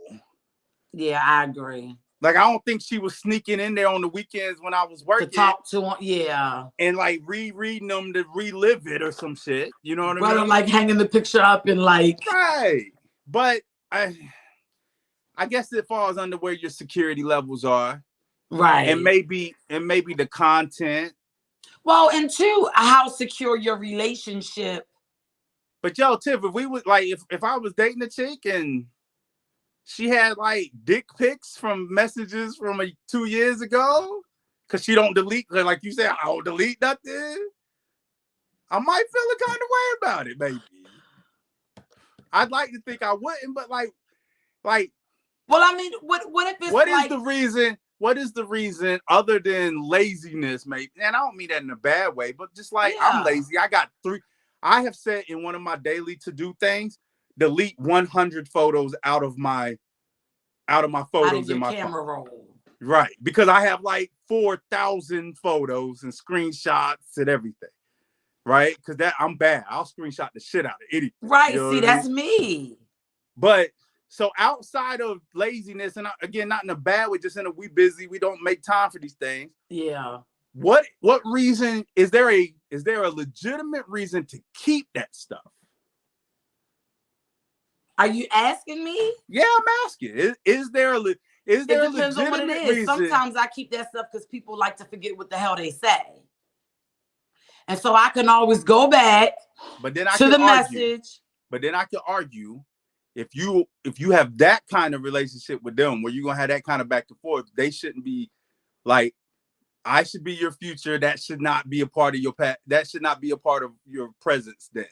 [SPEAKER 3] Yeah, I agree.
[SPEAKER 2] Like, I don't think she was sneaking in there on the weekends when I was working
[SPEAKER 3] to talk to him. Yeah.
[SPEAKER 2] And like rereading them to relive it or some shit. You know what I mean?
[SPEAKER 3] Rather like hanging the picture up and like.
[SPEAKER 2] Right. But I guess it falls under where your security levels are.
[SPEAKER 3] Right.
[SPEAKER 2] And maybe the content.
[SPEAKER 3] Well, and two, how secure your relationship.
[SPEAKER 2] But yo, Tiff, if we would like if I was dating a chick and she had like dick pics from messages from 2 years ago, because she don't delete, like you said, I don't delete nothing, I might feel a kind of way about it, maybe. I'd like to think I wouldn't, but like
[SPEAKER 3] well, I mean, what if it's
[SPEAKER 2] what is the reason? What is the reason other than laziness, maybe? And I don't mean that in a bad way, but just like I'm lazy. I have said in one of my daily to-do things, delete 100 photos out of my photos in my camera roll. Right. Because I have like 4,000 photos and screenshots and everything. Right? Because I'm bad. I'll screenshot the shit out of anything.
[SPEAKER 3] Right. See, that's me.
[SPEAKER 2] But so outside of laziness, and again, not in a bad way, just in a we busy, we don't make time for these things.
[SPEAKER 3] Yeah.
[SPEAKER 2] What reason is there a legitimate reason to keep that stuff?
[SPEAKER 3] Are you asking me?
[SPEAKER 2] Yeah, I'm asking. Is there a legitimate on what it is. Reason?
[SPEAKER 3] Sometimes I keep that stuff because people like to forget what the hell they say. And so I can always go back to the message.
[SPEAKER 2] But then I can argue if you have that kind of relationship with them where you're gonna have that kind of back and forth, they shouldn't be like, I should be your future. That should not be a part of your past. That should not be a part of your presence then.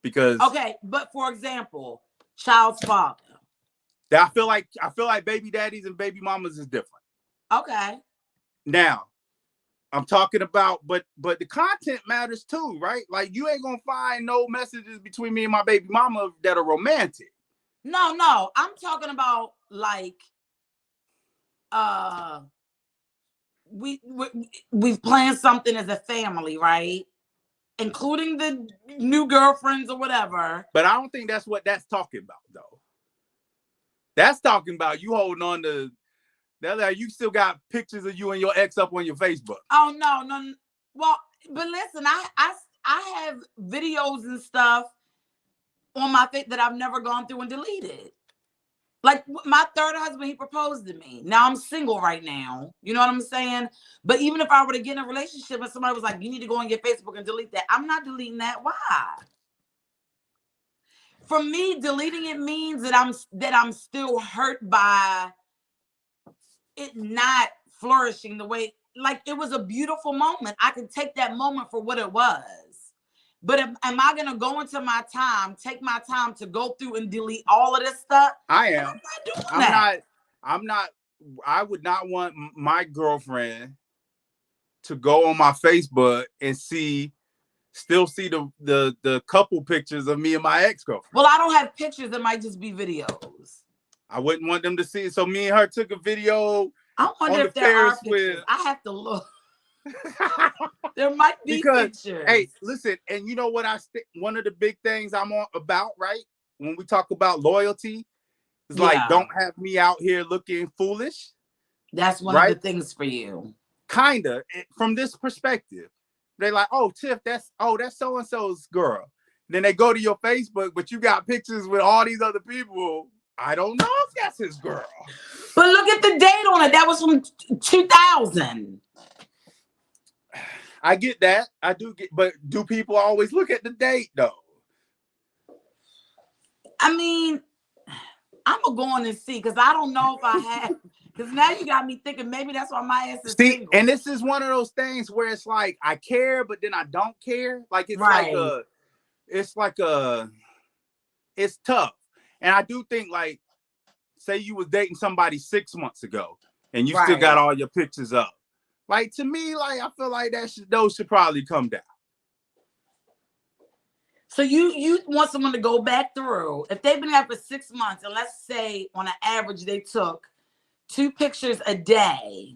[SPEAKER 2] Because
[SPEAKER 3] but for example, child's father.
[SPEAKER 2] I feel like baby daddies and baby mamas is different.
[SPEAKER 3] Okay.
[SPEAKER 2] Now, I'm talking about, but the content matters too, right? Like you ain't gonna find no messages between me and my baby mama that are romantic.
[SPEAKER 3] No, I'm talking about like we've planned something as a family, right? Including the new girlfriends or whatever.
[SPEAKER 2] But I don't think that's what that's talking about, though. That's talking about you holding on to that. You still got pictures of you and your ex up on your Facebook.
[SPEAKER 3] Oh no. Well, but listen, I have videos and stuff on my face that I've never gone through and deleted. Like my third husband, he proposed to me. Now I'm single right now. You know what I'm saying? But even if I were to get in a relationship and somebody was like, you need to go on your Facebook and delete that, I'm not deleting that. Why? For me, deleting it means that I'm still hurt by it not flourishing the way, like it was a beautiful moment. I can take that moment for what it was. But am I going to go into my time, take my time to go through and delete all of this stuff?
[SPEAKER 2] I am. I'm not doing that. I would not want my girlfriend to go on my Facebook and still see the couple pictures of me and my ex-girlfriend.
[SPEAKER 3] Well, I don't have pictures. It might just be videos.
[SPEAKER 2] I wouldn't want them to see it. So me and her took a video.
[SPEAKER 3] I wonder if there are pictures. I have to look. There might be pictures.
[SPEAKER 2] Hey, listen, and you know what one of the big things I'm on about, right? When we talk about loyalty, it's like, don't have me out here looking foolish.
[SPEAKER 3] That's one of the things for you.
[SPEAKER 2] Kinda, from this perspective. They're like, oh, Tiff, that's so-and-so's girl. Then they go to your Facebook, but you got pictures with all these other people. I don't know if that's his girl.
[SPEAKER 3] But look at the date on it. That was from 2000.
[SPEAKER 2] I get that. I do get, but do people always look at the date though?
[SPEAKER 3] I mean, I'm gonna go on and see because I don't know if I have. Because now you got me thinking maybe that's why my ass is single.
[SPEAKER 2] And this is one of those things where it's like I care, but then I don't care. Like it's it's tough. And I do think, like, say you was dating somebody 6 months ago and you still got all your pictures up. Like, to me, like, I feel like those should probably come down.
[SPEAKER 3] So you want someone to go back through. If they've been there for 6 months, and let's say on an average they took 2 pictures a day,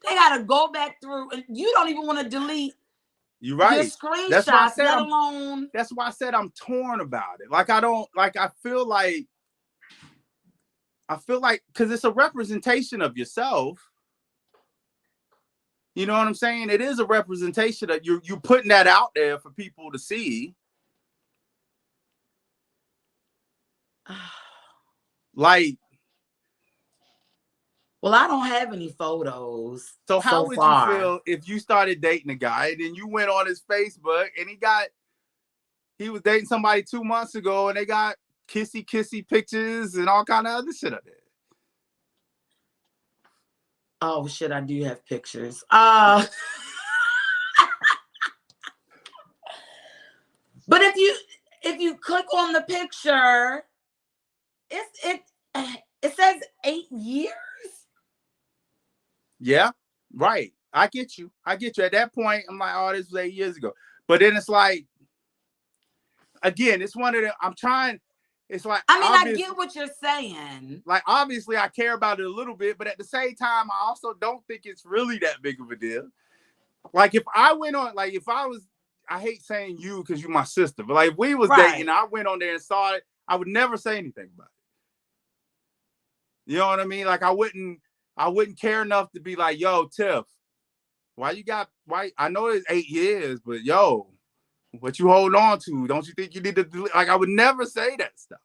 [SPEAKER 3] they got to go back through, and you don't even want to delete
[SPEAKER 2] your screenshots, let
[SPEAKER 3] alone.
[SPEAKER 2] That's why I said I'm torn about it. Like, I feel like, because it's a representation of yourself. You know what I'm saying? It is a representation that you're putting that out there for people to see. Like,
[SPEAKER 3] Well, I don't have any photos.
[SPEAKER 2] So how
[SPEAKER 3] so
[SPEAKER 2] would
[SPEAKER 3] far.
[SPEAKER 2] you feel if you started dating a guy and then you went on his Facebook and he was dating somebody 2 months ago and they got kissy pictures and all kind of other shit up there?
[SPEAKER 3] Oh shit, I do have pictures. But if you click on the picture, it says 8 years.
[SPEAKER 2] Yeah, right. I get you. At that point, I'm like, oh, this was 8 years ago. But then it's like, again, it's one of the, I'm trying, it's like,
[SPEAKER 3] I mean, I get what you're saying.
[SPEAKER 2] Like, obviously, I care about it a little bit, but at the same time, I also don't think it's really that big of a deal. Like, if I went on, like, if I was, I hate saying you because you're my sister, but like, if we was dating, I went on there and saw it, I would never say anything about it. You know what I mean? Like, I wouldn't care enough to be like, yo, Tiff, why I know it's 8 years, but yo, what you hold on to? Don't you think you need to delete? Like, I would never say that stuff.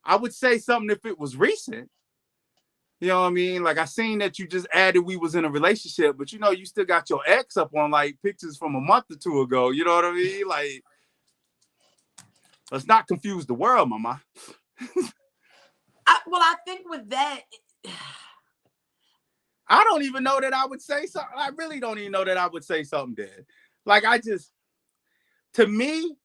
[SPEAKER 2] I would say something if it was recent. You know what I mean? Like, I seen that you just added we was in a relationship, but you know, you still got your ex up on like pictures from a month or two ago. You know what I mean? Like, let's not confuse the world, mama.
[SPEAKER 3] I think with that,
[SPEAKER 2] I don't even know that I would say something. I really don't even know that I would say something dead. Like, to me,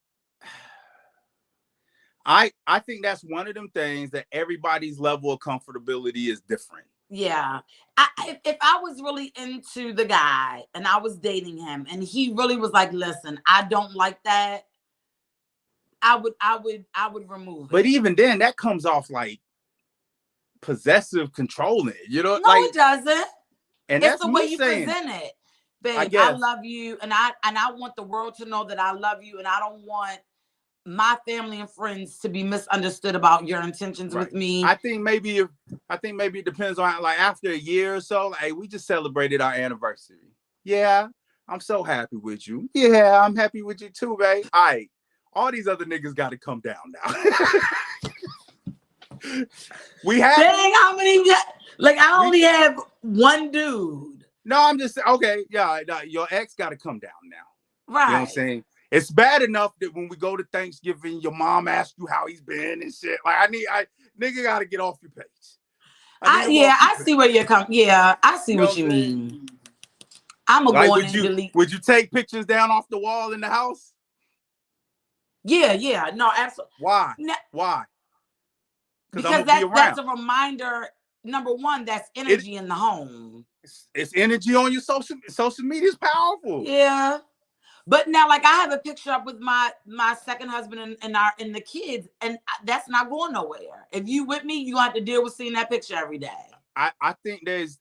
[SPEAKER 2] I think that's one of them things that everybody's level of comfortability is different.
[SPEAKER 3] Yeah. If I was really into the guy and I was dating him and he really was like, listen, I don't like that, I would remove it.
[SPEAKER 2] But even then, that comes off like possessive, controlling. You know,
[SPEAKER 3] no, it doesn't.
[SPEAKER 2] And
[SPEAKER 3] it's
[SPEAKER 2] that's
[SPEAKER 3] the way you present it, babe. I love you, and I want the world to know that I love you, and I don't want my family and friends to be misunderstood about your intentions with me.
[SPEAKER 2] I think maybe it depends on, like, after a year or so. Like, hey, we just celebrated our anniversary. Yeah, I'm so happy with you. Yeah, I'm happy with you too, babe. All right, all these other niggas got to come down now. We have.
[SPEAKER 3] Dang, how many? Like, I only have one dude.
[SPEAKER 2] No, I'm just okay. Yeah, your ex got to come down now.
[SPEAKER 3] Right.
[SPEAKER 2] You know what I'm saying? It's bad enough that when we go to Thanksgiving, your mom asks you how he's been and shit. Like, nigga got to get off your page.
[SPEAKER 3] I see where you're coming. Yeah, I see what you mean. I'm gonna go and delete.
[SPEAKER 2] Would you take pictures down off the wall in the house?
[SPEAKER 3] Yeah. No, absolutely.
[SPEAKER 2] Why? Why?
[SPEAKER 3] Because that's a reminder. Number one, that's energy in the home.
[SPEAKER 2] It's energy on your social media is powerful.
[SPEAKER 3] Yeah. But now, like, I have a picture up with my second husband and the kids, and that's not going nowhere. If you with me, you have to deal with seeing that picture every day.
[SPEAKER 2] I think there's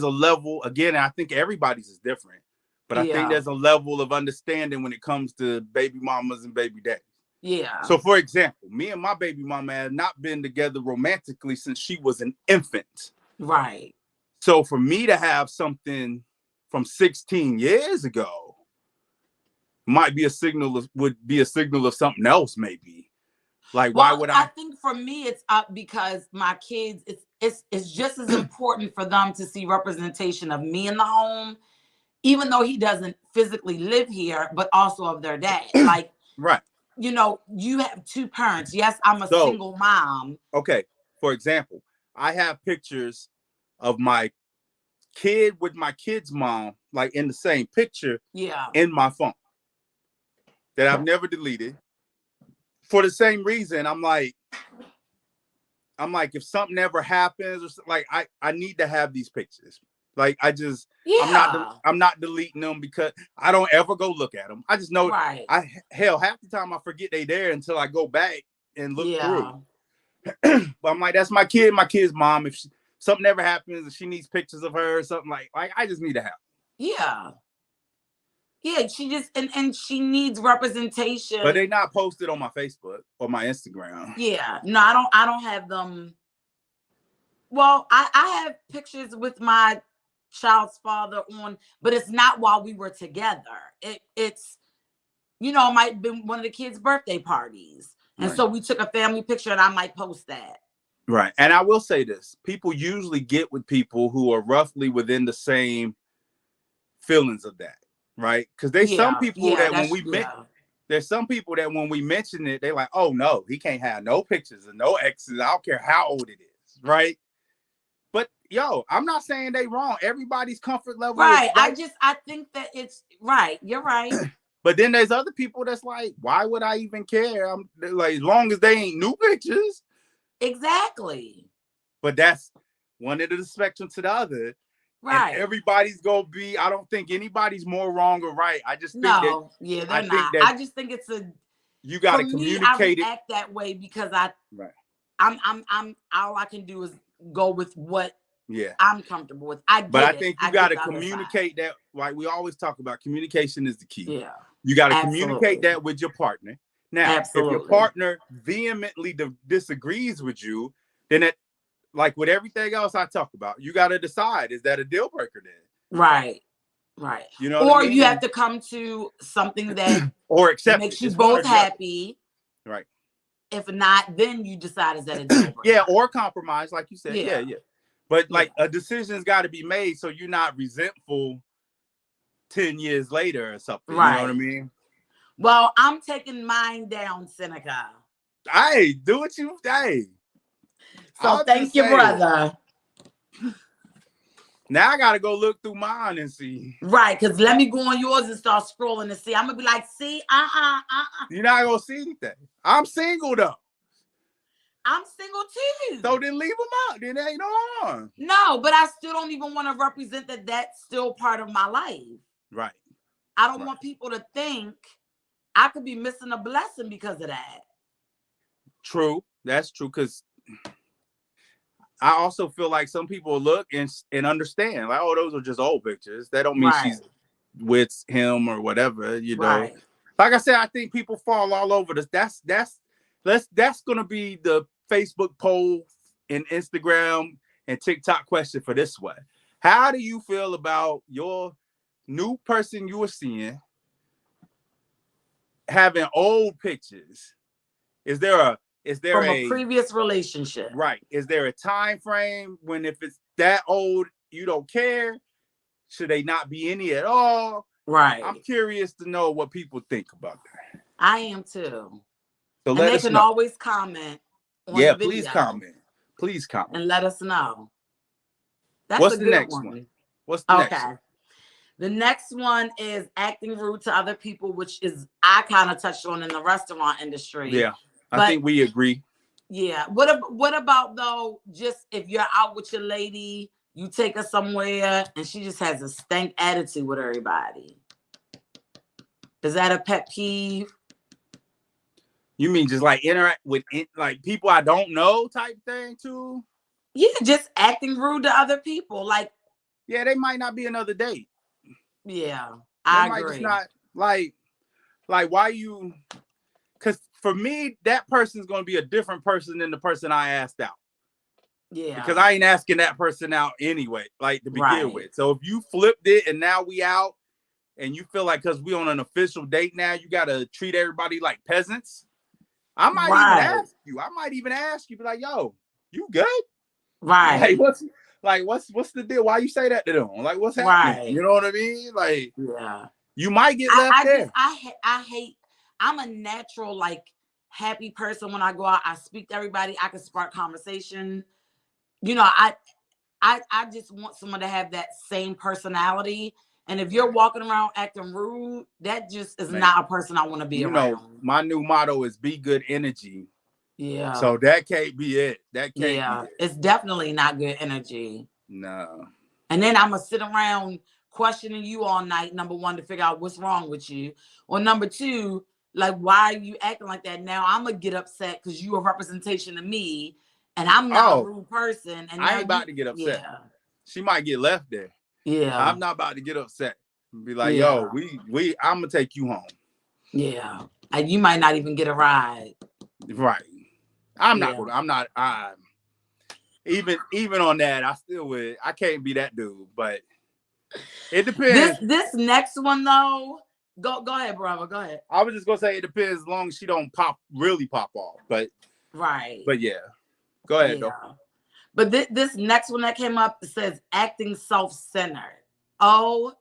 [SPEAKER 2] a level, again, I think everybody's is different, but I think there's a level of understanding when it comes to baby mamas and baby daddies.
[SPEAKER 3] Yeah.
[SPEAKER 2] So, for example, me and my baby mama have not been together romantically since she was an infant.
[SPEAKER 3] Right.
[SPEAKER 2] So for me to have something from 16 years ago would be a signal of something else, maybe. Like, why would I
[SPEAKER 3] think for me it's up because my kids, it's just as important for them to see representation of me in the home, even though he doesn't physically live here, but also of their dad. Like,
[SPEAKER 2] right.
[SPEAKER 3] You know, you have two parents. Yes, I'm a single mom.
[SPEAKER 2] Okay. For example, I have pictures of my kid with my kid's mom, like in the same picture, in my phone that I've never deleted. For the same reason, I'm like, if something ever happens, or like, I need to have these pictures. Like, I'm not deleting them because I don't ever go look at them. I just know, half the time I forget they there until I go back and look through. But I'm like, that's my kid's mom. If something ever happens and she needs pictures of her or something, like I just need to have them.
[SPEAKER 3] Yeah, she just and she needs representation.
[SPEAKER 2] But they not posted on my Facebook or my Instagram.
[SPEAKER 3] Yeah, no, I don't have them. Well, I have pictures with my child's father on, but it's not while we were together. It's it might have been one of the kids' birthday parties, and so we took a family picture, and I might post that.
[SPEAKER 2] Right. And I will say this. People usually get with people who are roughly within the same feelings of that. Right. Because there's some people that there's some people that when we mention it, they're like, oh no, he can't have no pictures and no exes. I don't care how old it is. Right. But yo, I'm not saying they wrong. Everybody's comfort level
[SPEAKER 3] right.
[SPEAKER 2] is
[SPEAKER 3] I think that it's right. You're right.
[SPEAKER 2] But then there's other people that's like, why would I even care? I'm like, as long as they ain't new pictures.
[SPEAKER 3] Exactly.
[SPEAKER 2] But that's one end of the spectrum to the other. Right. And everybody's gonna be, I don't think anybody's more wrong or right. I just think
[SPEAKER 3] they're not. I just think it's
[SPEAKER 2] you gotta communicate
[SPEAKER 3] it. I react that way because I'm all I can do is go with what I'm comfortable with. I
[SPEAKER 2] think you gotta communicate that. Like we always talk about, communication is the key.
[SPEAKER 3] Yeah.
[SPEAKER 2] You gotta communicate that with your partner. Now, if your partner vehemently disagrees with you, then it, like with everything else I talk about, you got to decide, is that a deal breaker then?
[SPEAKER 3] Right.
[SPEAKER 2] You know what I mean?
[SPEAKER 3] You have to come to something that
[SPEAKER 2] or accept
[SPEAKER 3] makes you both happy.
[SPEAKER 2] Right.
[SPEAKER 3] If not, then you decide, is that a deal breaker?
[SPEAKER 2] Yeah, or compromise, like you said. Yeah. But like a decision's got to be made so you're not resentful 10 years later or something. Right. You know what I mean?
[SPEAKER 3] Well, I'm taking mine down, Seneca.
[SPEAKER 2] Hey, do what you say.
[SPEAKER 3] So thank you, brother.
[SPEAKER 2] Now I gotta go look through mine and see.
[SPEAKER 3] Right, because let me go on yours and start scrolling and see. I'm gonna be like, see,
[SPEAKER 2] You're not gonna see anything. I'm single though.
[SPEAKER 3] I'm single too.
[SPEAKER 2] So then leave them out. Then there ain't no harm.
[SPEAKER 3] No, but I still don't even want to represent that that's still part of my life.
[SPEAKER 2] Right.
[SPEAKER 3] I don't want people to think I could be missing a blessing because of that.
[SPEAKER 2] True. That's true. Because I also feel like some people look and understand, like, oh, those are just old pictures. That don't mean she's with him or whatever, you know. Like I said, I think people fall all over this. That's gonna be the Facebook poll and Instagram and TikTok question for this one. How do you feel about your new person you were seeing having old pictures? Is there from a
[SPEAKER 3] previous relationship?
[SPEAKER 2] Right. Is there a time frame when if it's that old, you don't care? Should they not be any at all?
[SPEAKER 3] Right.
[SPEAKER 2] I'm curious to know what people think about that.
[SPEAKER 3] I am too.
[SPEAKER 2] So
[SPEAKER 3] they can always comment on the video.
[SPEAKER 2] Please comment. Please comment.
[SPEAKER 3] And let us know.
[SPEAKER 2] What's the next one? What's the next one?
[SPEAKER 3] The next one is acting rude to other people, which is I kind of touched on in the restaurant industry.
[SPEAKER 2] Yeah. I think we agree.
[SPEAKER 3] Yeah. What about though, just if you're out with your lady, you take her somewhere and she just has a stank attitude with everybody? Is that a pet peeve?
[SPEAKER 2] You mean just like interact with like people I don't know type thing too?
[SPEAKER 3] Yeah, just acting rude to other people. Like,
[SPEAKER 2] yeah, they might not be another date.
[SPEAKER 3] Yeah, I agree.
[SPEAKER 2] Just not like why you? Because for me, that person's going to be a different person than the person I asked out.
[SPEAKER 3] Yeah.
[SPEAKER 2] Because I ain't asking that person out anyway, like to begin with. So if you flipped it and now we out and you feel like because we on an official date now, you got to treat everybody like peasants. I might even ask you. Be like, yo, you good?
[SPEAKER 3] Right.
[SPEAKER 2] What's the deal? Why you say that to them? Like, what's happening? Right. You know what I mean? Like,
[SPEAKER 3] yeah.
[SPEAKER 2] You might get left there.
[SPEAKER 3] I hate. I'm a natural, like, happy person when I go out. I speak to everybody. I can spark conversation. You know, I just want someone to have that same personality. And if you're walking around acting rude, that just is not a person I want to be around. Know,
[SPEAKER 2] my new motto is be good energy.
[SPEAKER 3] Yeah.
[SPEAKER 2] So that can't be it. That can't be it.
[SPEAKER 3] It's definitely not good energy.
[SPEAKER 2] No.
[SPEAKER 3] And then I'm going to sit around questioning you all night, number one, to figure out what's wrong with you. Or number two, like, why are you acting like that? Now I'm going to get upset because you are a representation of me and I'm not a rude person. And
[SPEAKER 2] I ain't about to get upset. Yeah. She might get left there.
[SPEAKER 3] Yeah.
[SPEAKER 2] I'm not about to get upset. Be like, yo, I'm going to take you home.
[SPEAKER 3] Yeah. And you might not even get a ride.
[SPEAKER 2] Right. Even on that, I still would. I can't be that dude, but it depends.
[SPEAKER 3] This next one though, go ahead, brother. Go ahead.
[SPEAKER 2] I was just gonna say it depends as long as she don't really pop off. But
[SPEAKER 3] right.
[SPEAKER 2] But yeah. Go ahead,
[SPEAKER 3] Yeah.
[SPEAKER 2] though.
[SPEAKER 3] But this next one that came up, it says acting self-centered. OMG.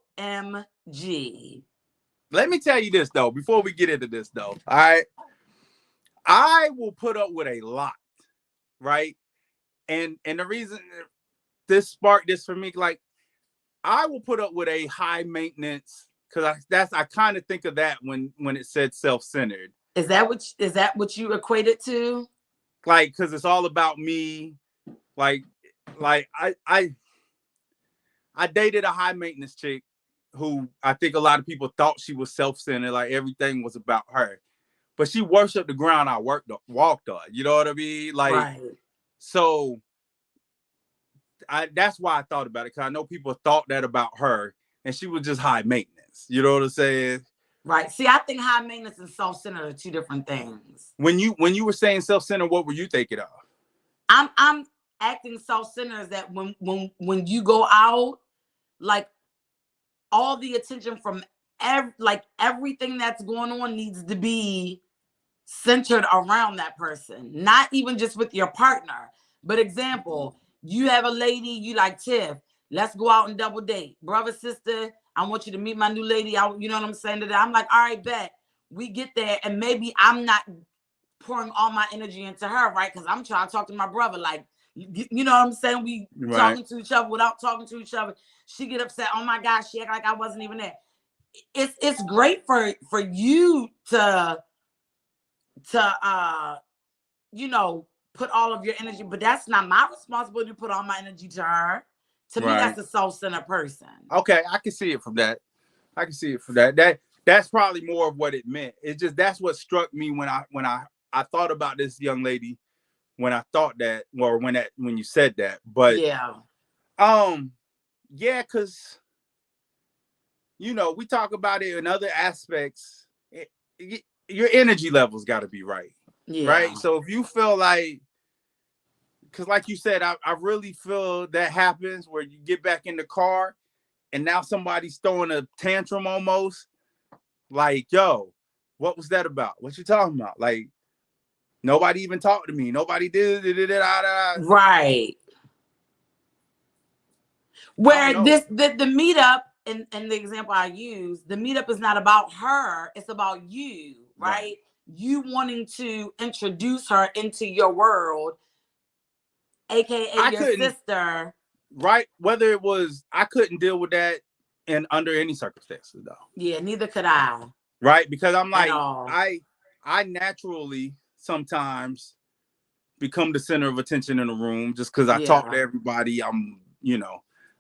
[SPEAKER 2] Let me tell you this, though, before we get into this, though. All right. I will put up with a lot, right? And the reason this sparked this for me, like, I will put up with a high maintenance, because I kind of think of that when it said self-centered.
[SPEAKER 3] Is that what you equate it to?
[SPEAKER 2] Like, because it's all about me. Like I dated a high maintenance chick who I think a lot of people thought she was self-centered, like everything was about her. But she worshiped the ground I walked on. You know what I mean? Like,
[SPEAKER 3] right.
[SPEAKER 2] So that's why I thought about it, because I know people thought that about her, and she was just high maintenance. You know what I'm saying?
[SPEAKER 3] Right. See, I think high maintenance and self-centered are two different things.
[SPEAKER 2] When you were saying self-centered, what were you thinking of?
[SPEAKER 3] I'm acting self-centered is that when you go out, like all the attention from everything that's going on needs to be centered around that person, not even just with your partner. But example, you have a lady, you like Tiff, let's go out and double date. Brother, sister, I want you to meet my new lady. You know what I'm saying today? I'm like, all right, bet. We get there, and maybe I'm not pouring all my energy into her, right? Because I'm trying to talk to my brother. Like, you know what I'm saying? We talking to each other without talking to each other. She get upset. Oh my gosh, she act like I wasn't even there. It's great for you to you know, put all of your energy, but that's not my responsibility to put all my energy to her. To me, that's a self-centered person.
[SPEAKER 2] Okay, I can see it from that. I can see it from that. That's probably more of what it meant. It's just that's what struck me when I thought about this young lady, when I thought that, or when you said that. But yeah, because you know, we talk about it in other aspects. Your energy levels got to be right. Yeah. Right. So if you feel like, because like you said, I really feel that happens where you get back in the car and now somebody's throwing a tantrum almost. Like, yo, what was that about? What you talking about? Like, nobody even talked to me. Nobody did.
[SPEAKER 3] Right. Where the meetup, and the example I use, the meetup is not about her. It's about you, right? You wanting to introduce her into your world, aka your sister.
[SPEAKER 2] Right. Whether it was, I couldn't deal with that under any circumstances, though.
[SPEAKER 3] Yeah, neither could I.
[SPEAKER 2] Right. Because I'm like, I naturally sometimes become the center of attention in the room just because I talk to everybody. I'm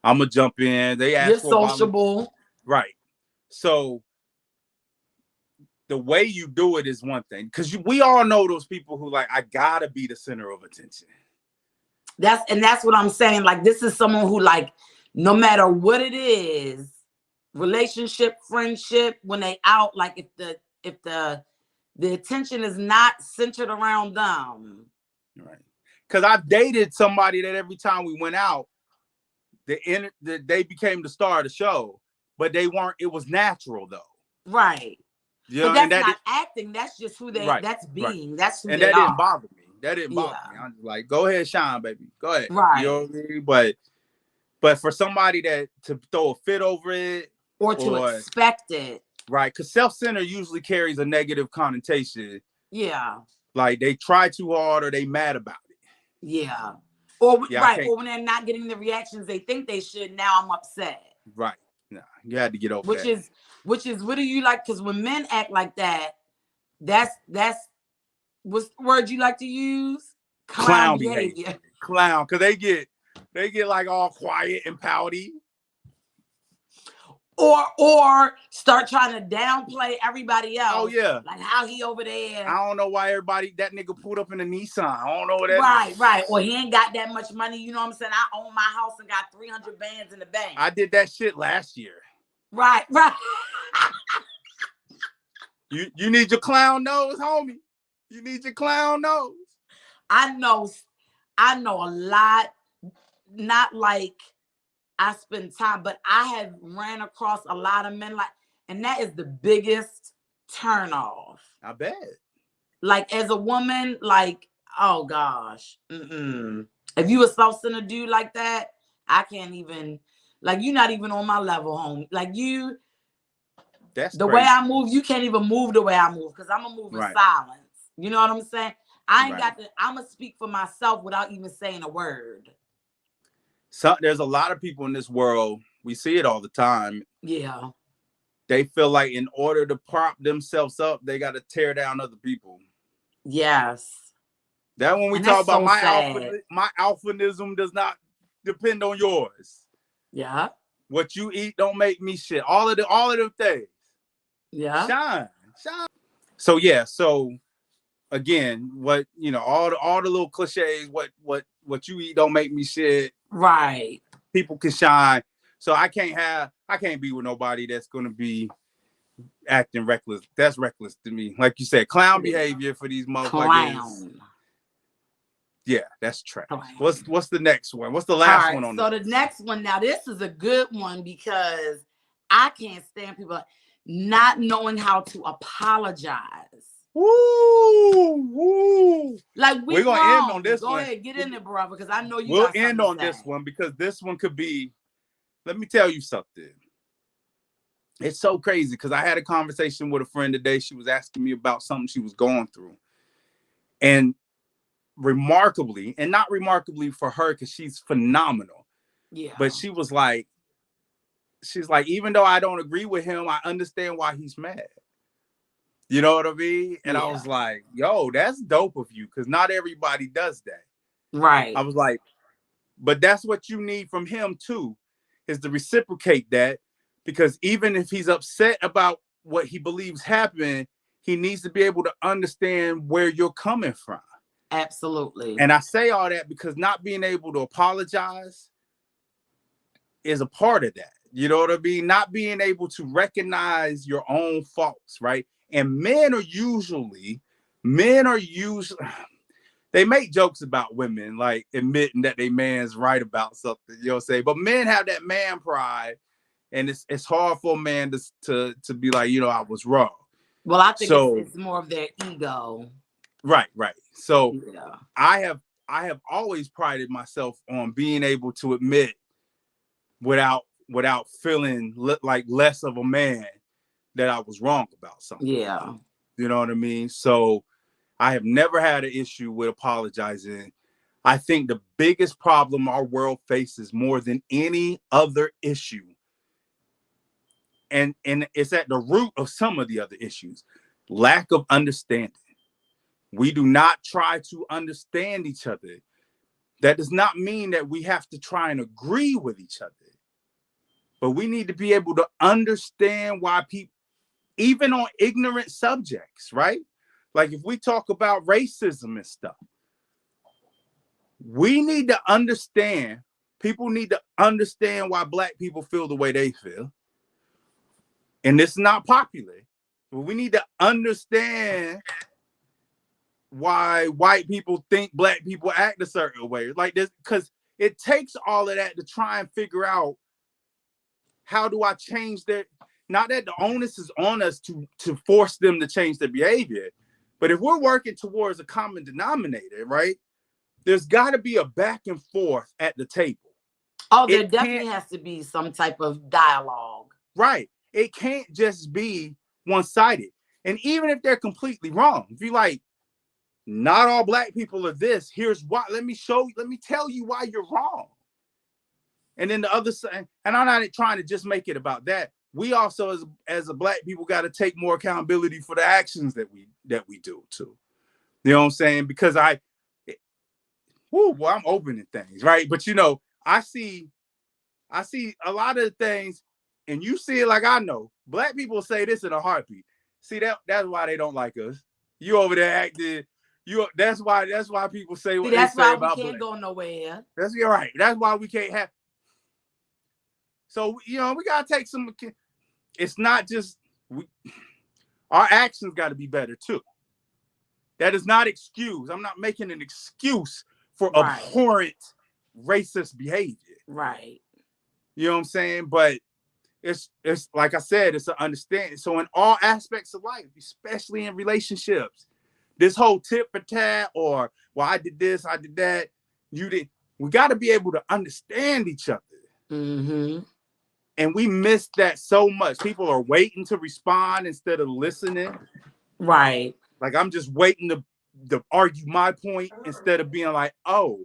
[SPEAKER 2] gonna jump in. They ask
[SPEAKER 3] You're sociable.
[SPEAKER 2] Right. So the way you do it is one thing, because we all know those people who like, I gotta be the center of attention.
[SPEAKER 3] That's what I'm saying. Like, this is someone who, like, no matter what it is, relationship, friendship, when they out, like if the attention is not centered around them.
[SPEAKER 2] Right. Because I've dated somebody that every time we went out, they became the star of the show, but they weren't. It was natural though.
[SPEAKER 3] Right.
[SPEAKER 2] You know,
[SPEAKER 3] but that's not acting. That's just who they. That's being. That's who they are.
[SPEAKER 2] And that didn't bother me. That didn't bother me. I'm just like, go ahead, shine, baby. Go ahead.
[SPEAKER 3] Right.
[SPEAKER 2] You know what I mean? But for somebody to throw a fit over it
[SPEAKER 3] or to expect it,
[SPEAKER 2] right? Because self-centered usually carries a negative connotation.
[SPEAKER 3] Yeah.
[SPEAKER 2] Like they try too hard or they mad about it.
[SPEAKER 3] Yeah. Or when they're not getting the reactions they think they should, now I'm upset.
[SPEAKER 2] Right. No, you had to get over
[SPEAKER 3] that. Which is what do you like? Because when men act like that, that's what's the word you like to use?
[SPEAKER 2] Clown behavior. Clown, because they get like all quiet and pouty.
[SPEAKER 3] Or start trying to downplay everybody else.
[SPEAKER 2] Oh yeah,
[SPEAKER 3] like how he over there.
[SPEAKER 2] I don't know why that nigga pulled up in a Nissan. I don't know what that.
[SPEAKER 3] Right. Or he ain't got that much money. You know what I'm saying? I own my house and got 300 bands in the bank.
[SPEAKER 2] I did that shit last year.
[SPEAKER 3] Right.
[SPEAKER 2] You need your clown nose, homie. You need your clown nose.
[SPEAKER 3] I know a lot. Not like I spend time, but I have ran across a lot of men and that is the biggest turn off.
[SPEAKER 2] I bet.
[SPEAKER 3] Like as a woman, like Oh gosh. If you a self-centered dude like that, I can't even, like, you're not even on my level, home. Like you,
[SPEAKER 2] That's
[SPEAKER 3] the
[SPEAKER 2] crazy.
[SPEAKER 3] way I move, you can't even move the way I move, because I'm gonna move in silence. You know what I'm saying? I ain't got to, I'm gonna speak for myself without even saying a word.
[SPEAKER 2] So there's a lot of people in this world, we see it all the time.
[SPEAKER 3] Yeah.
[SPEAKER 2] They feel like in order to prop themselves up, they got to tear down other people.
[SPEAKER 3] Yes.
[SPEAKER 2] That when we
[SPEAKER 3] And
[SPEAKER 2] talk about
[SPEAKER 3] so
[SPEAKER 2] my alphanism does not depend on yours.
[SPEAKER 3] Yeah.
[SPEAKER 2] What you eat don't make me shit. All of them things.
[SPEAKER 3] Yeah.
[SPEAKER 2] Shine. So yeah, so again, what all the little cliches, what you eat don't make me shit.
[SPEAKER 3] Right.
[SPEAKER 2] People can shine. So I can't be with nobody that's gonna be acting reckless. That's reckless to me. Like you said, clown behavior for these motherfuckers. Yeah, that's trash. What's the next one? What's the last one on
[SPEAKER 3] this? So the next one, now this is a good one, because I can't stand people not knowing how to apologize.
[SPEAKER 2] Woo!
[SPEAKER 3] Like
[SPEAKER 2] we're gonna end on this
[SPEAKER 3] Go
[SPEAKER 2] one.
[SPEAKER 3] ahead, get in there, bro, because I know you.
[SPEAKER 2] We'll end on this one, because this one could be. Let me tell you something. It's so crazy, because I had a conversation with a friend today. She was asking me about something she was going through, and remarkably, and not remarkably for her, because she's phenomenal.
[SPEAKER 3] Yeah.
[SPEAKER 2] But she's like, even though I don't agree with him, I understand why he's mad. You know what I mean? And I was like, yo, that's dope of you, because not everybody does that.
[SPEAKER 3] Right.
[SPEAKER 2] I was like, but that's what you need from him too, is to reciprocate that, because even if he's upset about what he believes happened, he needs to be able to understand where you're coming from.
[SPEAKER 3] Absolutely.
[SPEAKER 2] And I say all that because not being able to apologize is a part of that. You know what I mean? Not being able to recognize your own faults, right? And men are usually, they make jokes about women, like admitting that they man's right about something, you know what I'm saying? But men have that man pride, and it's hard for a man to be like, I was wrong.
[SPEAKER 3] Well, I think it's more of their ego.
[SPEAKER 2] Right. So yeah. I have always prided myself on being able to admit without feeling like less of a man that I was wrong about something.
[SPEAKER 3] Yeah.
[SPEAKER 2] You know what I mean? So I have never had an issue with apologizing. I think the biggest problem our world faces more than any other issue, and it's at the root of some of the other issues, lack of understanding. We do not try to understand each other. That does not mean that we have to try and agree with each other. But we need to be able to understand why people, even on ignorant subjects, right? Like if we talk about racism and stuff, we need to understand, people need to understand why Black people feel the way they feel. And it's not popular, but we need to understand why white people think Black people act a certain way. Like this, because it takes all of that to try and figure out, how do I change their, not that the onus is on us to force them to change their behavior, but if we're working towards a common denominator, right, there's got to be a back and forth at the table.
[SPEAKER 3] Oh, there definitely has to be some type of dialogue.
[SPEAKER 2] Right. It can't just be one-sided. And even if they're completely wrong, if you're like, not all Black people are this, here's why, let me tell you why you're wrong. And then the other side, and I'm not trying to just make it about that. We also, as a Black people, got to take more accountability for the actions that we do too. You know what I'm saying? Because I'm opening things, right? But I see a lot of things, and you see it like I know. Black people say this in a heartbeat. See that's why they don't like us. You over there acting. That's why people say what they say about Black. That's why we can't
[SPEAKER 3] go nowhere.
[SPEAKER 2] That's right. That's why we can't have. So, we got to take some, it's not just, our actions got to be better too. That is not excuse. I'm not making an excuse for abhorrent racist behavior.
[SPEAKER 3] Right.
[SPEAKER 2] You know what I'm saying? But it's like I said, it's an understanding. So in all aspects of life, especially in relationships, this whole tit for tat, or well, I did this, I did that, you did. We got to be able to understand each other.
[SPEAKER 3] Mm-hmm.
[SPEAKER 2] And we miss that so much. People are waiting to respond instead of listening.
[SPEAKER 3] Right.
[SPEAKER 2] Like, I'm just waiting to argue my point instead of being like, oh.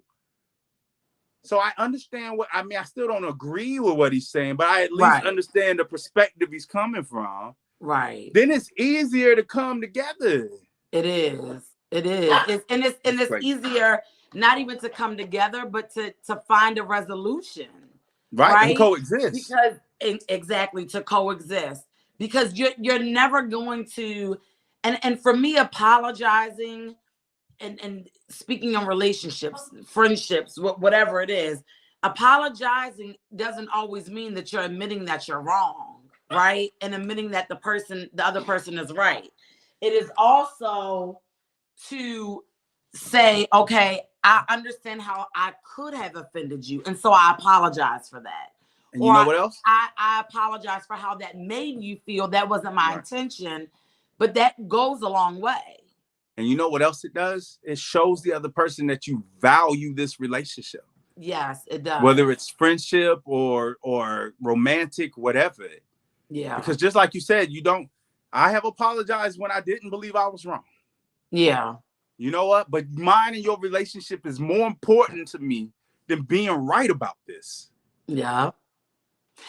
[SPEAKER 2] So I understand I still don't agree with what he's saying, but I at least understand the perspective he's coming from.
[SPEAKER 3] Right.
[SPEAKER 2] Then it's easier to come together.
[SPEAKER 3] It is. It is. It's easier not even to come together, but to find a resolution.
[SPEAKER 2] Right. And coexist.
[SPEAKER 3] Because exactly, to coexist. Because you're never going to, and for me, apologizing and speaking on relationships, friendships, whatever it is, apologizing doesn't always mean that you're admitting that you're wrong, right? And admitting that the other person is right. It is also to say, okay, I understand how I could have offended you, and so I apologize for that.
[SPEAKER 2] And you know what else?
[SPEAKER 3] I apologize for how that made you feel. That wasn't my intention, but that goes a long way.
[SPEAKER 2] And you know what else it does? It shows the other person that you value this relationship.
[SPEAKER 3] Yes, it does.
[SPEAKER 2] Whether it's friendship or romantic, whatever.
[SPEAKER 3] Yeah.
[SPEAKER 2] Because just like you said, I have apologized when I didn't believe I was wrong.
[SPEAKER 3] Yeah.
[SPEAKER 2] You know what? But mine and your relationship is more important to me than being right about this.
[SPEAKER 3] Yeah.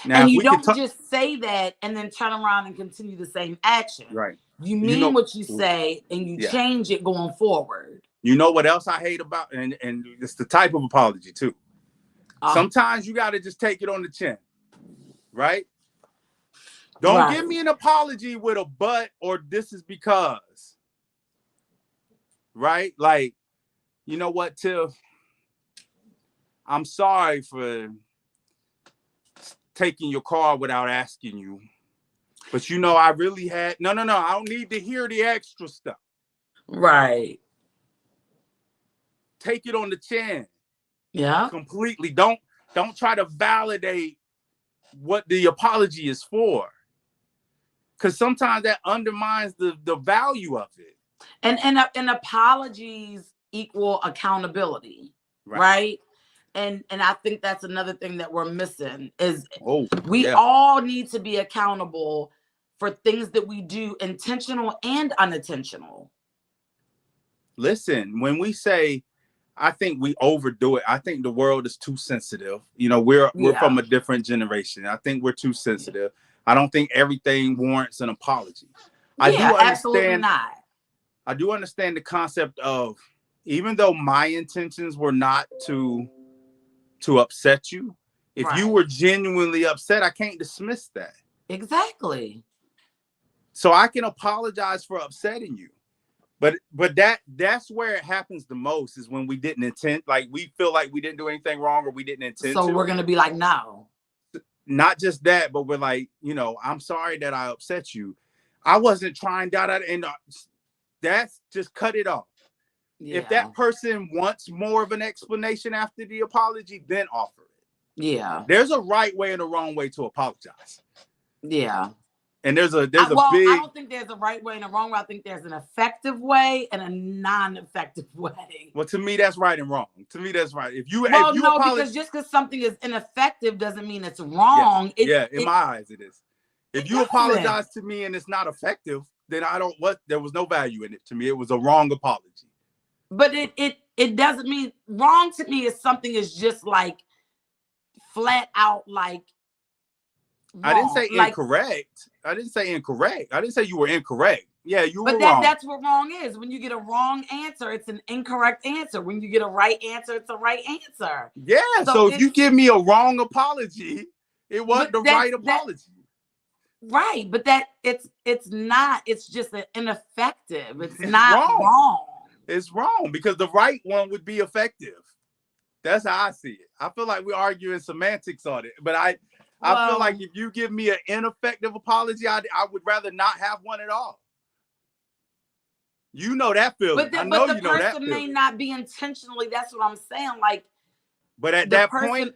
[SPEAKER 2] Now,
[SPEAKER 3] and you don't just say that and then turn around and continue the same action.
[SPEAKER 2] Right.
[SPEAKER 3] You mean what you say, and you change it going forward.
[SPEAKER 2] You know what else I hate about, and it's the type of apology too. Sometimes you got to just take it on the chin, right? Don't give me an apology with a but or this is because, right? Like, you know what, Tiff? I'm sorry for taking your car without asking you. But you know, I really had no. I don't need to hear the extra stuff.
[SPEAKER 3] Right.
[SPEAKER 2] Take it on the chin.
[SPEAKER 3] Yeah.
[SPEAKER 2] Completely. Don't try to validate what the apology is for. Because sometimes that undermines the value of it.
[SPEAKER 3] And apologies equal accountability. Right? And I think that's another thing that we're missing is we all need to be accountable for things that we do, intentional and unintentional.
[SPEAKER 2] Listen, when we say, I think we overdo it. I think the world is too sensitive. You know, we're from a different generation. I think we're too sensitive. I don't think everything warrants an apology.
[SPEAKER 3] Absolutely not.
[SPEAKER 2] I do understand the concept of, even though my intentions were not to upset you, if you were genuinely upset, I can't dismiss that.
[SPEAKER 3] Exactly.
[SPEAKER 2] So I can apologize for upsetting you. But that's where it happens the most, is when we didn't intend, like we feel like we didn't do anything wrong or we didn't intend to.
[SPEAKER 3] So we're going to be like, no.
[SPEAKER 2] Not just that, but we're like, you know, I'm sorry that I upset you. I wasn't trying and that's just cut it off. Yeah. If that person wants more of an explanation after the apology, then offer it. Yeah. There's a right way and a wrong way to apologize. Yeah. And there's a big.
[SPEAKER 3] I don't think there's a right way and a wrong way. I think there's an effective way and a non-effective way.
[SPEAKER 2] Well, to me, that's right and wrong. To me, that's right.
[SPEAKER 3] Because just because something is ineffective doesn't mean it's wrong.
[SPEAKER 2] In my eyes, it is. If you apologize to me and it's not effective, then there was no value in it to me. It was a wrong apology.
[SPEAKER 3] But it doesn't mean wrong to me is something is just like flat out like.
[SPEAKER 2] Wrong. I didn't say incorrect. I didn't say incorrect. I didn't say you were incorrect. Yeah, you were wrong.
[SPEAKER 3] But that's what wrong is. When you get a wrong answer, it's an incorrect answer. When you get a right answer, it's a right answer.
[SPEAKER 2] Yeah. So if you give me a wrong apology, it wasn't the right apology.
[SPEAKER 3] Right, but it's not. It's just ineffective. It's not wrong.
[SPEAKER 2] It's wrong because the right one would be effective. That's how I see it. I feel like we're arguing semantics on it, but I feel like if you give me an ineffective apology, I would rather not have one at all. You know that feeling. I know you know that feeling. But the person
[SPEAKER 3] may not be intentionally. That's what I'm saying. Like,
[SPEAKER 2] but at that point,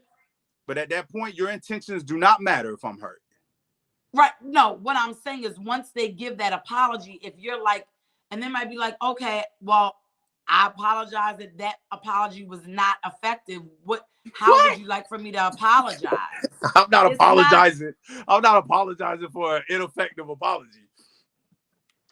[SPEAKER 2] your intentions do not matter if I'm hurt.
[SPEAKER 3] Right. No, what I'm saying is once they give that apology, if you're like, and they might be like, okay, well, I apologize that apology was not effective. How would you like for me to apologize?
[SPEAKER 2] I'm not apologizing. I'm not apologizing for an ineffective apology.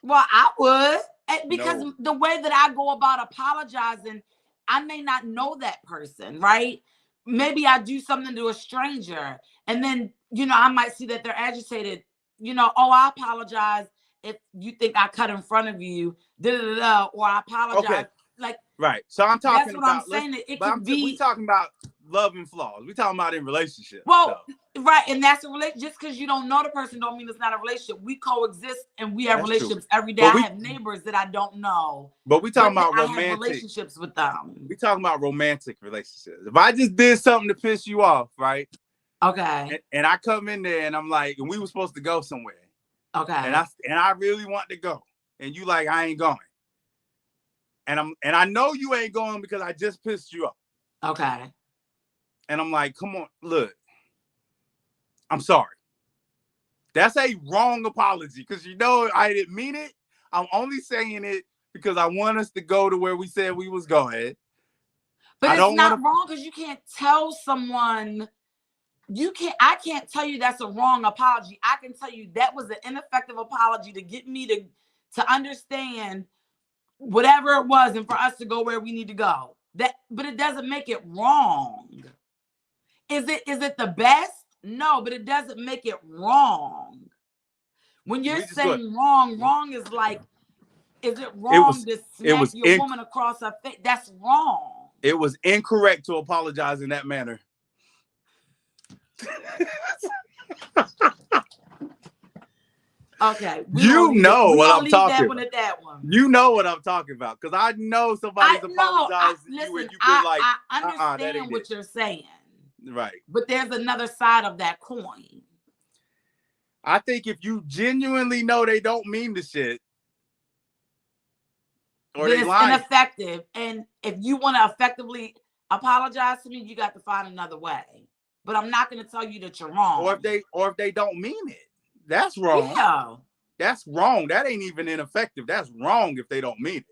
[SPEAKER 3] Well, I would, because the way that I go about apologizing, I may not know that person, right? Maybe I do something to a stranger, and then, I might see that they're agitated. Oh, I apologize if you think I cut in front of you, or I apologize.
[SPEAKER 2] Okay.
[SPEAKER 3] Like,
[SPEAKER 2] right. So I'm talking
[SPEAKER 3] that's what
[SPEAKER 2] about.
[SPEAKER 3] I'm saying. It could be.
[SPEAKER 2] We talking about love and flaws. We talking about in relationships.
[SPEAKER 3] Well, right, and that's a relationship. Just because you don't know the person, don't mean it's not a relationship. We coexist, and we have relationships every day. I have neighbors that I don't know,
[SPEAKER 2] but we talking about romantic.
[SPEAKER 3] I have relationships with them.
[SPEAKER 2] We talking about romantic relationships. If I just did something to piss you off, right?
[SPEAKER 3] Okay.
[SPEAKER 2] And I come in there and I'm like, and we were supposed to go somewhere.
[SPEAKER 3] Okay.
[SPEAKER 2] And I really want to go, and you like, I ain't going. And I know you ain't going because I just pissed you off.
[SPEAKER 3] Okay.
[SPEAKER 2] And I'm like, come on, look, I'm sorry. That's a wrong apology because I didn't mean it. I'm only saying it because I want us to go to where we said we was going.
[SPEAKER 3] But it's not wrong because you can't tell someone. I can't tell you that's a wrong apology. I can tell you that was an ineffective apology to get me to understand whatever it was and for us to go where we need to go. But it doesn't make it wrong. Is it the best? No, but it doesn't make it wrong. When you're saying wrong is like, is it wrong to smack your woman across her face? That's wrong.
[SPEAKER 2] It was incorrect to apologize in that manner.
[SPEAKER 3] Okay.
[SPEAKER 2] You know what I'm talking about.
[SPEAKER 3] That one.
[SPEAKER 2] You know what I'm talking about. Because I know somebody's apologized to you and you've been like,
[SPEAKER 3] I understand what you're saying.
[SPEAKER 2] Right.
[SPEAKER 3] But there's another side of that coin.
[SPEAKER 2] I think if you genuinely know they don't mean the shit, or they lying,
[SPEAKER 3] it's ineffective. And if you want to effectively apologize to me, you got to find another way. But I'm not going to tell you that you're wrong.
[SPEAKER 2] Or if they don't mean it. That's wrong.
[SPEAKER 3] Yeah.
[SPEAKER 2] That's wrong. That ain't even ineffective. That's wrong if they don't mean it.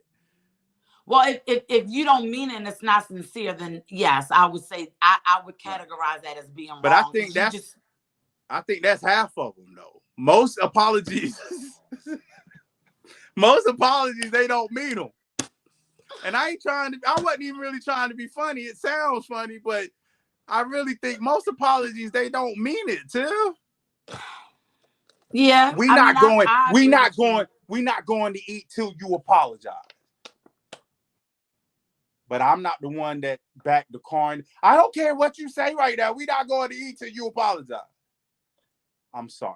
[SPEAKER 3] Well, if you don't mean it and it's not sincere, then yes, I would say I would categorize that as being wrong.
[SPEAKER 2] But I think that's half of them though. Most apologies, they don't mean them. And I wasn't even really trying to be funny. It sounds funny, but I really think most apologies, they don't mean it, Tiff.
[SPEAKER 3] Yeah.
[SPEAKER 2] We're not going to eat till you apologize. But I'm not the one that backed the car. I don't care what you say right now. We're not going to eat till you apologize. I'm sorry.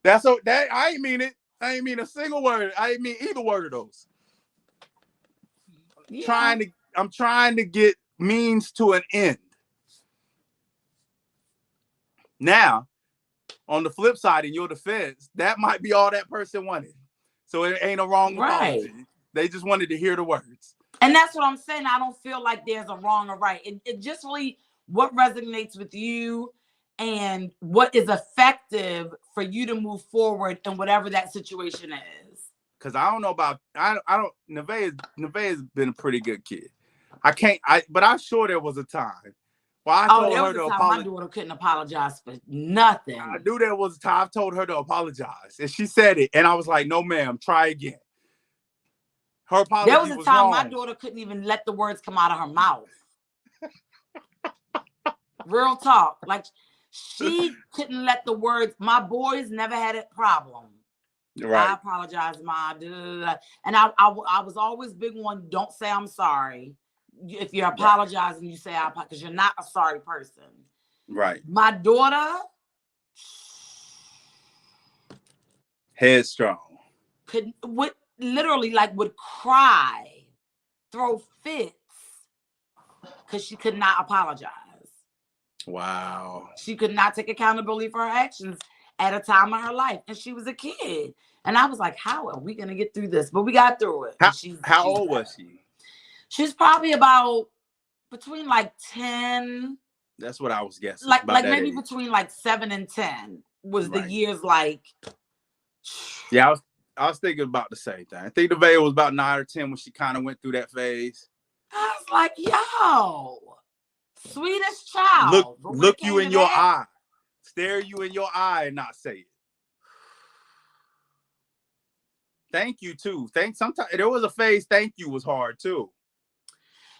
[SPEAKER 2] I ain't mean it. I ain't mean a single word. I ain't mean either word of those.
[SPEAKER 3] Yeah.
[SPEAKER 2] I'm trying to get means to an end. Now, on the flip side, in your defense, that might be all that person wanted. So it ain't a wrong apology. They just wanted to hear the words.
[SPEAKER 3] And that's what I'm saying. I don't feel like there's a wrong or right. It just really what resonates with you and what is effective for you to move forward in whatever that situation is.
[SPEAKER 2] Because I don't know about, Nevaeh's been a pretty good kid. But I'm sure there was a time. Well, I told her to apologize. My daughter
[SPEAKER 3] couldn't apologize for nothing.
[SPEAKER 2] I knew there was a time I told her to apologize. And she said it. And I was like, no, ma'am, try again. Her apology
[SPEAKER 3] there was a time
[SPEAKER 2] wrong.
[SPEAKER 3] My daughter couldn't even let the words come out of her mouth. Real talk. Like, she couldn't let the words, my boys never had a problem.
[SPEAKER 2] Right.
[SPEAKER 3] I apologize, Ma. And I was always big one, don't say I'm sorry. If you're apologizing, you say because you're not a sorry person.
[SPEAKER 2] Right.
[SPEAKER 3] My daughter,
[SPEAKER 2] headstrong,
[SPEAKER 3] would cry, throw fits because she could not apologize.
[SPEAKER 2] Wow.
[SPEAKER 3] She could not take accountability for her actions at a time in her life, and she was a kid. And I was like, how are we gonna get through this? But we got through it.
[SPEAKER 2] How old was she?
[SPEAKER 3] She's probably about between 10.
[SPEAKER 2] That's what I was guessing.
[SPEAKER 3] Like maybe between 7 and 10 was the years .
[SPEAKER 2] Yeah, was thinking about the same thing. I think the veil was about 9 or 10 when she kind of went through that phase.
[SPEAKER 3] I was like, yo, sweetest child.
[SPEAKER 2] Look you in your eye. Stare you in your eye and not say it. Thank you too. Sometimes there was a phase. Thank you was hard too.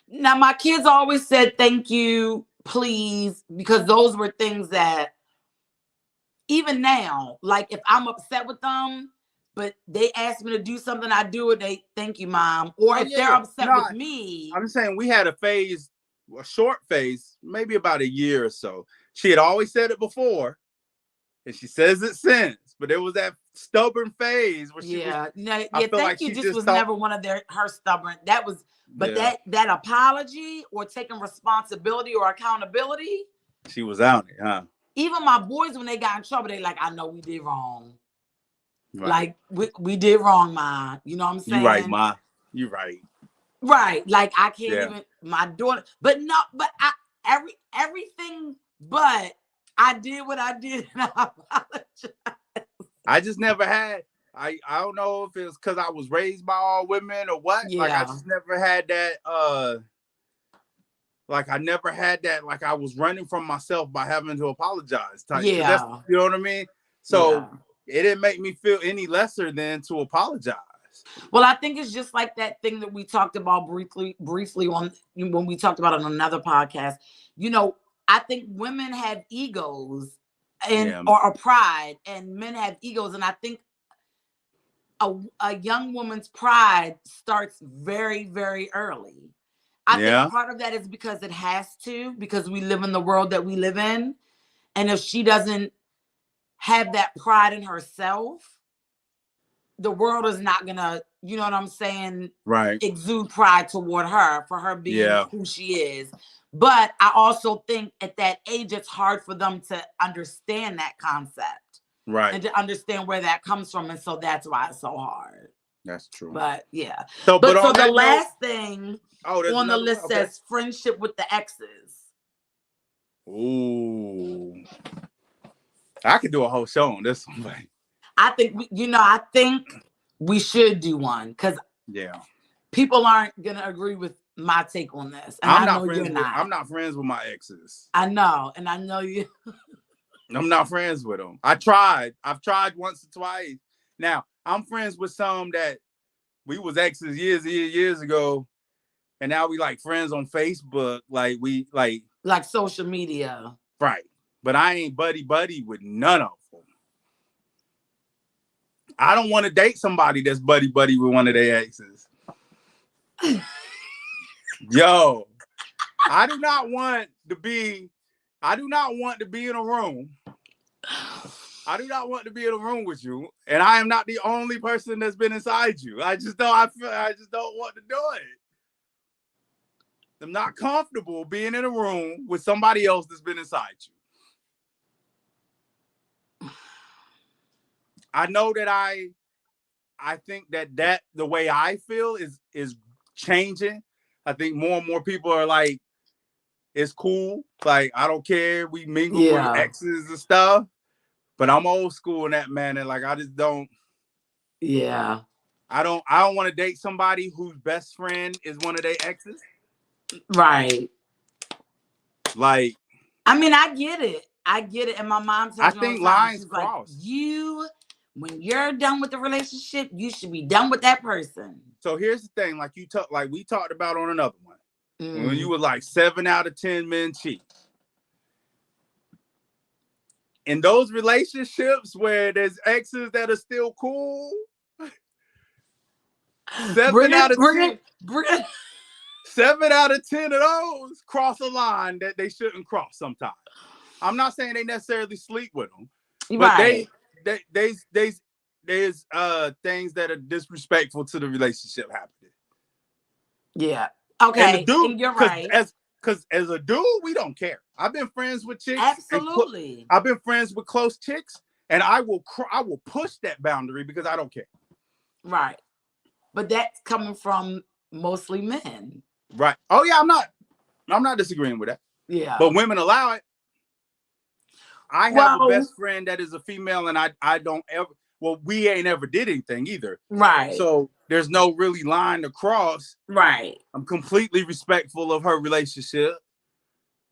[SPEAKER 3] Now my kids always said thank you, please, because those were things that even now, like if I'm upset with them, but they ask me to do something, I do it. They thank you, mom. Or if they're upset with me,
[SPEAKER 2] I'm saying we had a phase, a short phase, maybe about a year or so. She had always said it before, and she says it since. But there was that stubborn phase where she
[SPEAKER 3] thank you just was never one of her stubborn. That was, but that apology or taking responsibility or accountability,
[SPEAKER 2] she was out it, huh?
[SPEAKER 3] Even my boys, when they got in trouble, they like, I know we did wrong. Right. Like we did wrong, Ma. You know what I'm saying?
[SPEAKER 2] You right, Ma. You right.
[SPEAKER 3] Right. Like I can't even my daughter, but everything but I did what I did and I apologize.
[SPEAKER 2] I just never had I don't know if it's because I was raised by all women or what. Yeah. Like I just never had that like I never had that, like I was running from myself by having to apologize type. Yeah. You know what I mean? So it didn't make me feel any lesser than to apologize.
[SPEAKER 3] Well, I think it's just like that thing that we talked about briefly on when we talked about it on another podcast. You know, I think women have egos and or pride, and men have egos, and I think a young woman's pride starts very, very early. I think part of that is because it has to, because we live in the world that we live in, and if she doesn't have that pride in herself, the world is not gonna, you know what I'm saying, exude pride toward her for her being who she is. But I also think at that age, it's hard for them to understand that concept, and to understand where that comes from, and so that's why it's so hard.
[SPEAKER 2] That's true.
[SPEAKER 3] But yeah.
[SPEAKER 2] So,
[SPEAKER 3] but so the last thing on the list says friendship with the exes.
[SPEAKER 2] Ooh, I could do a whole show on this one, but
[SPEAKER 3] I think I think we should do one because people aren't gonna agree with my take on this. And I'm
[SPEAKER 2] not friends with my exes.
[SPEAKER 3] I know, and I know you.
[SPEAKER 2] I'm not friends with them. I've tried once or twice. Now I'm friends with some that we was exes years ago, and now we like friends on Facebook. Like we like
[SPEAKER 3] social media,
[SPEAKER 2] right? But I ain't buddy with none of them. I don't want to date somebody that's buddy with one of their exes. Yo, I do not want to be in a room. I do not want to be in a room with you, and I am not the only person that's been inside you. I just don't want to do it. I'm not comfortable being in a room with somebody else that's been inside you. I know that I think that the way I feel is changing. I think more and more people are like, it's cool. Like, I don't care. We mingle with exes and stuff. But I'm old school in that manner. Like, I just don't.
[SPEAKER 3] Yeah.
[SPEAKER 2] I don't want to date somebody whose best friend is one of their exes.
[SPEAKER 3] Right.
[SPEAKER 2] Like.
[SPEAKER 3] I mean, I get it. And my mom tells me,
[SPEAKER 2] I think lines cross.
[SPEAKER 3] Like, when you're done with the relationship, you should be done with that person.
[SPEAKER 2] So here's the thing, like we talked about on another one. When you were like 7 out of 10 men cheat. In those relationships where there's exes that are still cool, 7 out of 10 of those cross a line that they shouldn't cross sometimes. I'm not saying they necessarily sleep with them, but there's things that are disrespectful to the relationship happening.
[SPEAKER 3] Yeah. Okay. And you're right.
[SPEAKER 2] Because as a dude, we don't care. I've been friends with chicks.
[SPEAKER 3] Absolutely.
[SPEAKER 2] I've been friends with close chicks, and I will push that boundary because I don't care.
[SPEAKER 3] Right. But that's coming from mostly men.
[SPEAKER 2] Right. Oh yeah, I'm not disagreeing with that.
[SPEAKER 3] Yeah.
[SPEAKER 2] But women allow it. I have a best friend that is a female, and I don't ever. well, we ain't ever did anything either.
[SPEAKER 3] Right.
[SPEAKER 2] So there's no really line to cross.
[SPEAKER 3] Right.
[SPEAKER 2] I'm completely respectful of her relationship.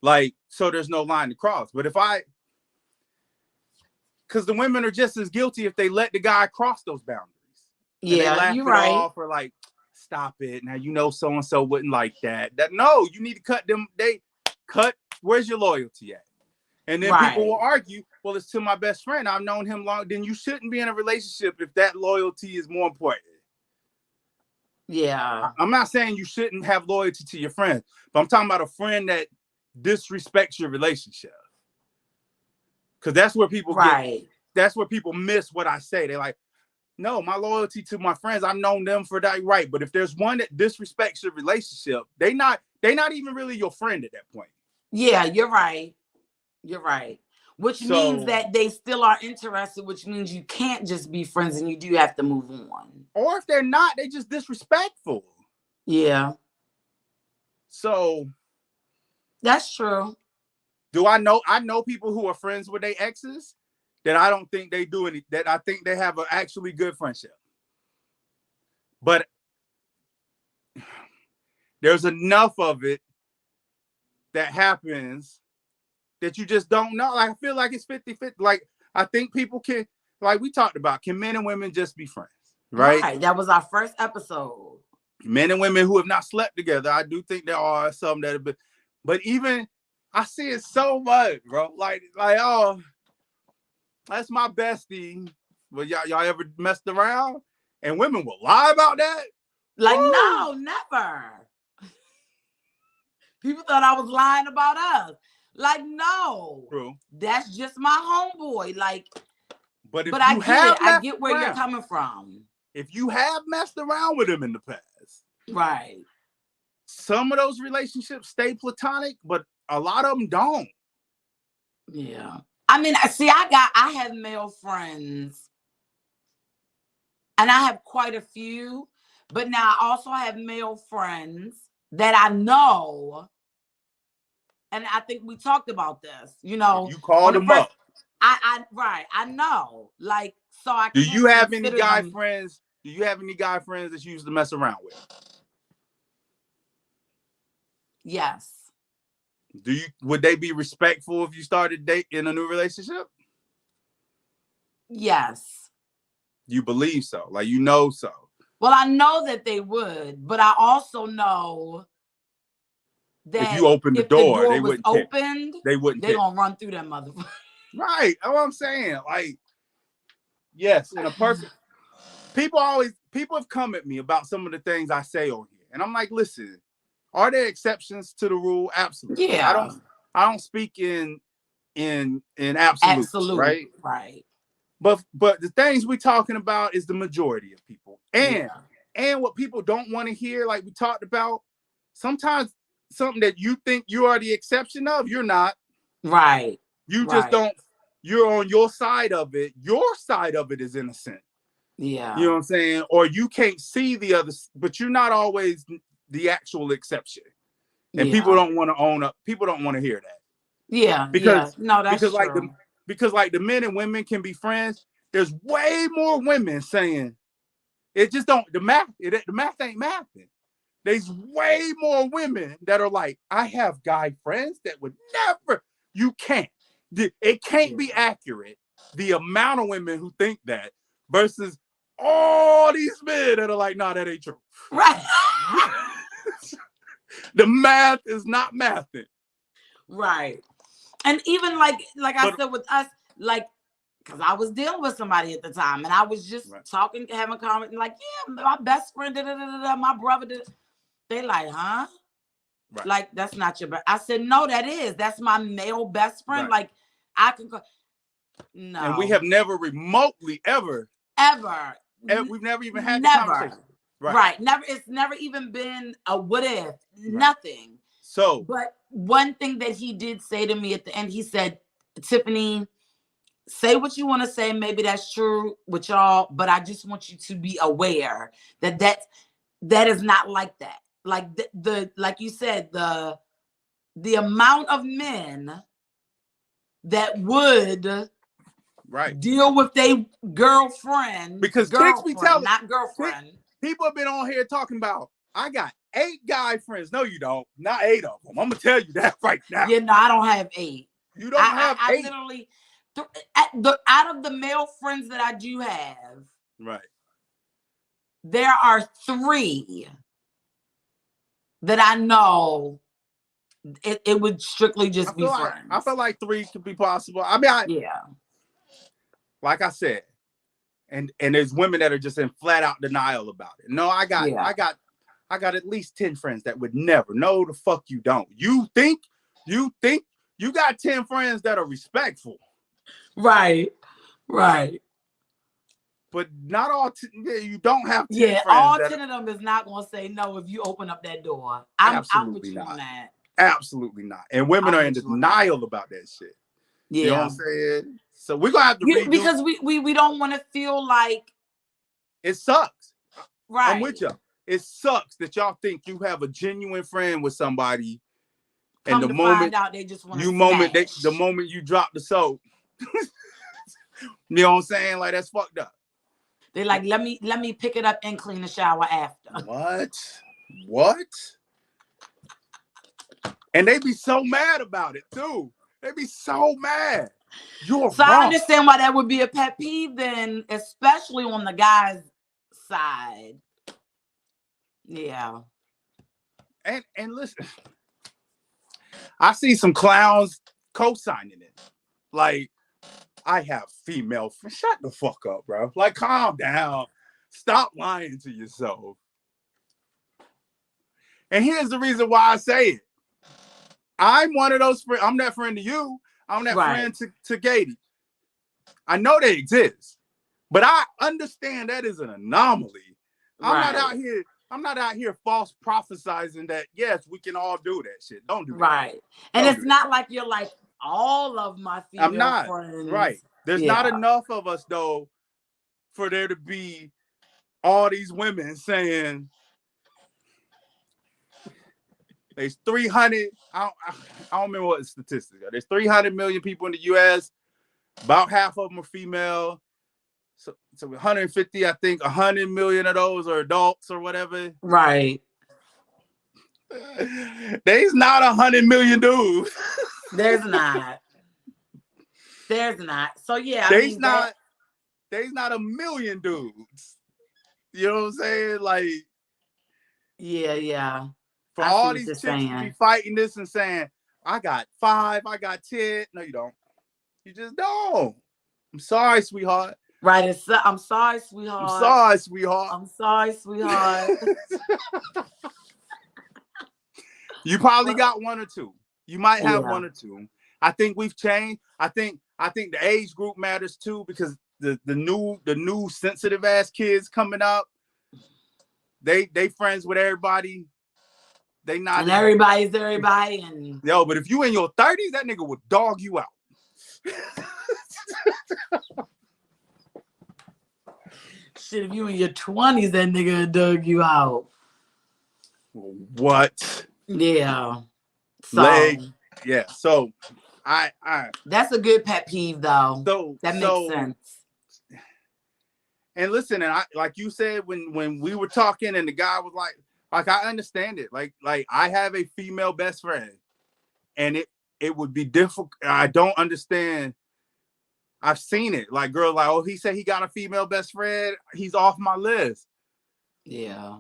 [SPEAKER 2] Like, so there's no line to cross. But because the women are just as guilty if they let the guy cross those boundaries.
[SPEAKER 3] Yeah,
[SPEAKER 2] and they laugh
[SPEAKER 3] you're
[SPEAKER 2] it
[SPEAKER 3] right.
[SPEAKER 2] off or like, stop it. Now, so-and-so wouldn't like that. No, you need to cut them. Where's your loyalty at? And then people will argue, well, it's to my best friend. I've known him long. Then you shouldn't be in a relationship if that loyalty is more important.
[SPEAKER 3] Yeah.
[SPEAKER 2] I'm not saying you shouldn't have loyalty to your friends, but I'm talking about a friend that disrespects your relationship. Because that's where people that's where people miss what I say. They're like, no, my loyalty to my friends, I've known them for that, right? But if there's one that disrespects your relationship, they not even really your friend at that point.
[SPEAKER 3] Yeah, you're right. You're right. Which means that they still are interested, which means you can't just be friends and you do have to move on.
[SPEAKER 2] Or if they're not, they just disrespectful.
[SPEAKER 3] Yeah.
[SPEAKER 2] So
[SPEAKER 3] that's true.
[SPEAKER 2] I know people who are friends with their exes that I don't think they do any, that I think they have an actually good friendship. But there's enough of it that happens that you just don't know. Like, I feel like it's 50-50. Like, I think people can, like we talked about, can men and women just be friends? Right?
[SPEAKER 3] That was our first episode.
[SPEAKER 2] Men and women who have not slept together. I do think there are some that have been, but even I see it so much, bro. Like, oh, that's my bestie. But y'all ever messed around? And women will lie about that?
[SPEAKER 3] Like, woo! No, never. People thought I was lying about us. Like, no.
[SPEAKER 2] True.
[SPEAKER 3] That's just my homeboy. Like,
[SPEAKER 2] but
[SPEAKER 3] I get where you're coming from.
[SPEAKER 2] If you have messed around with him in the past.
[SPEAKER 3] Right.
[SPEAKER 2] Some of those relationships stay platonic, but a lot of them don't.
[SPEAKER 3] Yeah. I mean, I have male friends. And I have quite a few. But now I also have male friends that I know. And I think we talked about this. You know.
[SPEAKER 2] You called them up.
[SPEAKER 3] I know. Like, so I
[SPEAKER 2] Do you have any guy friends? Do you have any guy friends that you used to mess around with?
[SPEAKER 3] Yes.
[SPEAKER 2] Would they be respectful if you started dating in a new relationship?
[SPEAKER 3] Yes.
[SPEAKER 2] You believe so? Like, you know so?
[SPEAKER 3] Well, I know that they would, but I also know that
[SPEAKER 2] if you opened the door, they wouldn't
[SPEAKER 3] opened,
[SPEAKER 2] they wouldn't.
[SPEAKER 3] They're gonna run through that motherfucker.
[SPEAKER 2] Right. That's what I'm saying. Like, yes, in a perfect. People have come at me about some of the things I say on here, and I'm like, listen, are there exceptions to the rule? Absolutely.
[SPEAKER 3] Yeah.
[SPEAKER 2] I don't speak in absolutes, right?
[SPEAKER 3] Right.
[SPEAKER 2] But the things we're talking about is the majority of people, and what people don't want to hear, like we talked about. Sometimes something that you think you are the exception of, you're not.
[SPEAKER 3] Right.
[SPEAKER 2] You just don't. You're on your side of it. Your side of it is innocent.
[SPEAKER 3] Yeah.
[SPEAKER 2] You know what I'm saying? Or you can't see the other, but you're not always the actual exception. And people don't want to own up. People don't want to hear that.
[SPEAKER 3] Yeah.
[SPEAKER 2] Because
[SPEAKER 3] no, that's true.
[SPEAKER 2] Because the men and women can be friends. There's way more women saying it just don't, the math ain't mathing. There's way more women that are like, I have guy friends that would never, you can't. It can't be accurate. The amount of women who think that versus all these men that are like, nah, that ain't true.
[SPEAKER 3] Right.
[SPEAKER 2] The math is not mathing.
[SPEAKER 3] Right. And even like I said with us, like, because I was dealing with somebody at the time and I was just talking, having a comment, like, yeah, my best friend, my brother, they like, huh? Right. Like, that's not your best. I said, no, that is. That's my male best friend. Right. Like, I can go. No.
[SPEAKER 2] And we have never remotely ever. We've never even had the conversation.
[SPEAKER 3] Right. Never. It's never even been a what if. Right. Nothing.
[SPEAKER 2] So.
[SPEAKER 3] But one thing that he did say to me at the end, he said, Tiffany, say what you want to say. Maybe that's true with y'all, but I just want you to be aware that is not like that. Like the like you said, the amount of men that would
[SPEAKER 2] Right.
[SPEAKER 3] deal with their girlfriend.
[SPEAKER 2] Because chicks be telling,
[SPEAKER 3] not girlfriend.
[SPEAKER 2] People have been on here talking about, I got 8 guy friends. No, you don't. Not 8 of them. I'm gonna tell you that right now.
[SPEAKER 3] Yeah, no, I don't have 8.
[SPEAKER 2] You don't have 8.
[SPEAKER 3] I literally, out of the male friends that I do have,
[SPEAKER 2] right,
[SPEAKER 3] there are 3 that I know it would strictly just be friends.
[SPEAKER 2] I feel like 3 could be possible. I mean, like I said, and there's women that are just in flat out denial about it. No, I got at least 10 friends that would never. No, the fuck you don't. You think you got 10 friends that are respectful.
[SPEAKER 3] Right.
[SPEAKER 2] But not all. You don't have 10 friends.
[SPEAKER 3] All 10 of them is not gonna say no if you open up that door. I'm with you on that.
[SPEAKER 2] Absolutely not. And women are in denial about that shit. Yeah. You know what I'm saying? So we're gonna have to redo,
[SPEAKER 3] because we don't want to feel like
[SPEAKER 2] it sucks.
[SPEAKER 3] Right.
[SPEAKER 2] I'm with you. It sucks that y'all think you have a genuine friend with somebody,
[SPEAKER 3] and the moment they just want the
[SPEAKER 2] moment you drop the soap, you know what I'm saying? Like, that's fucked up.
[SPEAKER 3] They like, let me pick it up and clean the shower after.
[SPEAKER 2] What? And they be so mad about it too. They be so mad. You're wrong.
[SPEAKER 3] I understand why that would be a pet peeve then, especially on the guy's side. Yeah.
[SPEAKER 2] And listen, I see some clowns co-signing it. Like, I have female friends. Shut the fuck up, bro. Like, calm down. Stop lying to yourself. And here's the reason why I say it. I'm one of those friends. I'm that friend to you. I'm that friend to Katie. I know they exist, but I understand that is an anomaly. I'm not out here false prophesizing that, yes, we can all do that shit. Don't do that.
[SPEAKER 3] Right. And it's not like you're like, all of my female friends.
[SPEAKER 2] Right. There's not enough of us, though, for there to be all these women saying, there's 300, I don't remember what the statistics are. There's 300 million people in the U.S. About half of them are female. So 150, I think 100 million of those are adults or whatever.
[SPEAKER 3] Right.
[SPEAKER 2] There's not 100 million dudes.
[SPEAKER 3] There's not. So yeah,
[SPEAKER 2] there's not a million dudes. You know what I'm saying? Like,
[SPEAKER 3] yeah.
[SPEAKER 2] For all these chicks to be fighting this and saying, I got 5, I got 10. No, you don't. You just don't. I'm sorry, sweetheart.
[SPEAKER 3] Right. I'm sorry, sweetheart.
[SPEAKER 2] I'm sorry, sweetheart. You probably got 1 or 2. You might have 1 or 2. I think we've changed. I think the age group matters too, because the new sensitive ass kids coming up, they friends with everybody. They not,
[SPEAKER 3] and everybody's everybody. And
[SPEAKER 2] yo, but if you in your 30s, that nigga would dog you out.
[SPEAKER 3] Shit, if you in your 20s, that nigga would dog you out.
[SPEAKER 2] What?
[SPEAKER 3] Yeah.
[SPEAKER 2] Yeah. So I
[SPEAKER 3] that's a good pet peeve though.
[SPEAKER 2] So
[SPEAKER 3] that makes sense.
[SPEAKER 2] And listen, and I, like you said, when we were talking and the guy was like I understand it. Like I have a female best friend, and it would be difficult. I don't understand. I've seen it. Like, girls like, oh, he said he got a female best friend. He's off my list.
[SPEAKER 3] Yeah.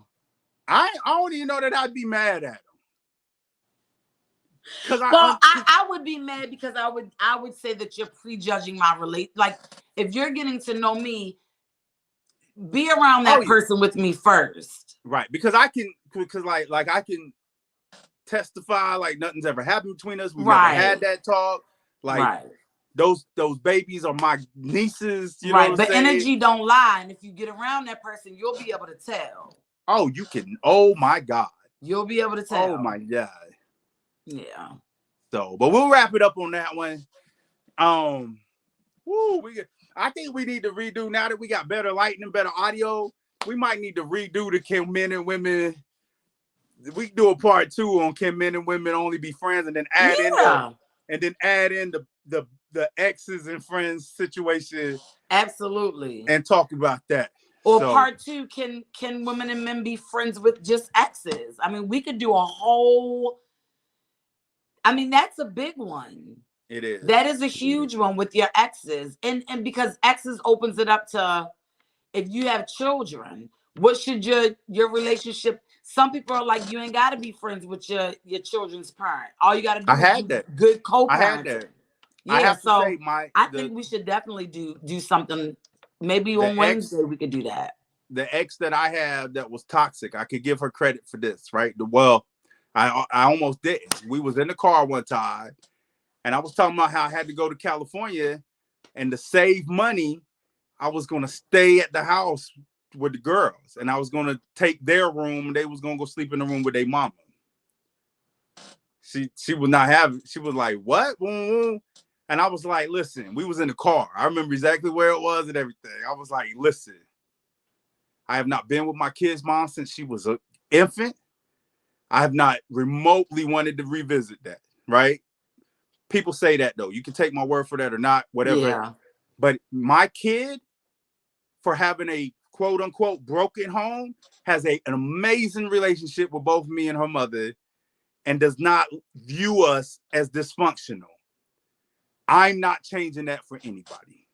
[SPEAKER 2] I don't even know that I'd be mad at him.
[SPEAKER 3] I would be mad because I would say that you're prejudging my relate. Like, if you're getting to know me, be around that person with me first.
[SPEAKER 2] Right. Because I can I testify like nothing's ever happened between us. We've never had that talk. Like those babies are my nieces. You know what I'm
[SPEAKER 3] but
[SPEAKER 2] saying?
[SPEAKER 3] Energy don't lie. And if you get around that person, you'll be able to tell.
[SPEAKER 2] Oh, you can. Oh my God.
[SPEAKER 3] You'll be able to tell.
[SPEAKER 2] Oh my God.
[SPEAKER 3] Yeah.
[SPEAKER 2] So, but we'll wrap it up on that one. I think we need to redo, now that we got better lighting and better audio. We might need to redo the Can Men and Women. We can do a part 2 on Can Men and Women Only Be Friends, and then add in the the exes and friends situation.
[SPEAKER 3] Absolutely.
[SPEAKER 2] And talk about that.
[SPEAKER 3] Or part 2, can women and men be friends with just exes? I mean, we could do a whole. I mean, that's a big one.
[SPEAKER 2] It is.
[SPEAKER 3] That is a huge one with your exes, and because exes opens it up to, if you have children, what should your relationship? Some people are like, you ain't got to be friends with your children's parent. All you got to do is do good co-parenting.
[SPEAKER 2] I had that.
[SPEAKER 3] Yeah,
[SPEAKER 2] I have
[SPEAKER 3] so
[SPEAKER 2] to say
[SPEAKER 3] I think we should definitely do something. Maybe on Wednesday we could do that.
[SPEAKER 2] The ex that I have that was toxic, I could give her credit for this, right? I almost didn't. We was in the car one time, and I was talking about how I had to go to California, and to save money, I was going to stay at the house with the girls, and I was going to take their room, and they was going to go sleep in the room with their mama. She was not having. She was like, "What?" And I was like, "Listen, we was in the car. I remember exactly where it was and everything." I was like, "Listen, I have not been with my kid's mom since she was an infant. I have not remotely wanted to revisit that." Right? People say that though. You can take my word for that or not, whatever.
[SPEAKER 3] Yeah.
[SPEAKER 2] But my kid, for having a quote unquote broken home, has an amazing relationship with both me and her mother, and does not view us as dysfunctional. I'm not changing that for anybody.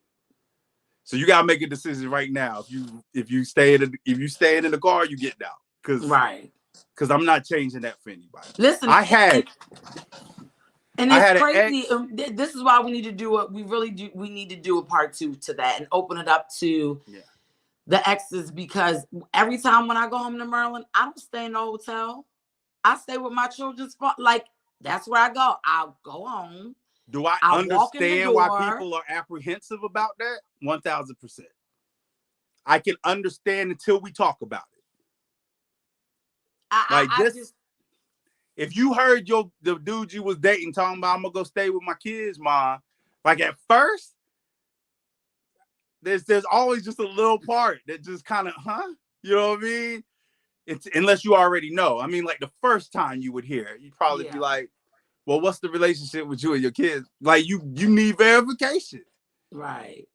[SPEAKER 2] So you gotta make a decision right now. If you stay in the car, you get out. Because I'm not changing that for anybody.
[SPEAKER 3] Listen, and it's crazy. This is why we need to do it. We need to do a part 2 to that and open it up to the exes, because every time when I go home to Maryland, I don't stay in the hotel. I stay with my children's father. Like, that's where I go. I'll go home.
[SPEAKER 2] Do I understand why people are apprehensive about that? 1000%. I can understand until we talk about it. If you heard the dude you was dating talking about, I'm gonna go stay with my kids, Mom, like at first, there's always just a little part that just kind of, you know what I mean? It's unless you already know. I mean, like the first time you would hear it, you'd probably be like, well, what's the relationship with you and your kids? Like you need verification.
[SPEAKER 3] Right.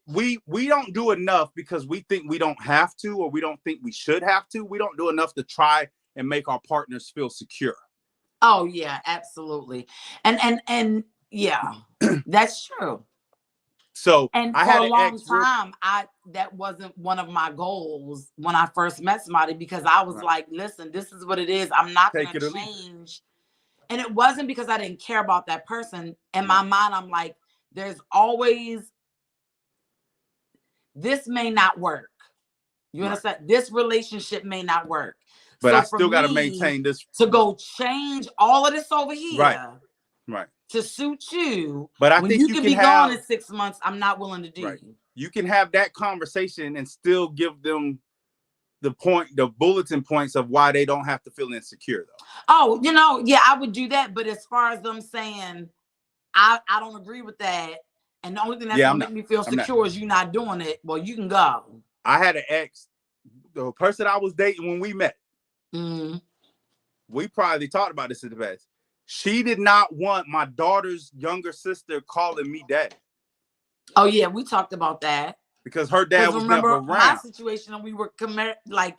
[SPEAKER 2] We don't do enough because we think we don't have to, or we don't think we should have to. We don't do enough to try and make our partners feel secure.
[SPEAKER 3] Oh yeah, absolutely. And yeah, that's true.
[SPEAKER 2] So
[SPEAKER 3] and for a long time, that wasn't one of my goals when I first met somebody, because I was like, listen, this is what it is. I'm not going to change. And it wasn't because I didn't care about that person. In my mind, I'm like, there's always, this may not work. You understand? This relationship may not work.
[SPEAKER 2] But so I still got to maintain this.
[SPEAKER 3] To go change all of this over here.
[SPEAKER 2] Right.
[SPEAKER 3] To suit you.
[SPEAKER 2] But I think you can be
[SPEAKER 3] gone in 6 months. I'm not willing to do.
[SPEAKER 2] You can have that conversation and still give them the bulletin points of why they don't have to feel insecure though.
[SPEAKER 3] Oh, I would do that. But as far as them saying, I don't agree with that, and the only thing that's gonna make me feel secure is you not doing it, well, you can go.
[SPEAKER 2] I had an ex, the person I was dating when we met.
[SPEAKER 3] Mm-hmm.
[SPEAKER 2] We probably talked about this in the past. She did not want my daughter's younger sister calling me daddy.
[SPEAKER 3] Oh yeah, we talked about that.
[SPEAKER 2] Because her dad was never around.
[SPEAKER 3] My situation, we were like,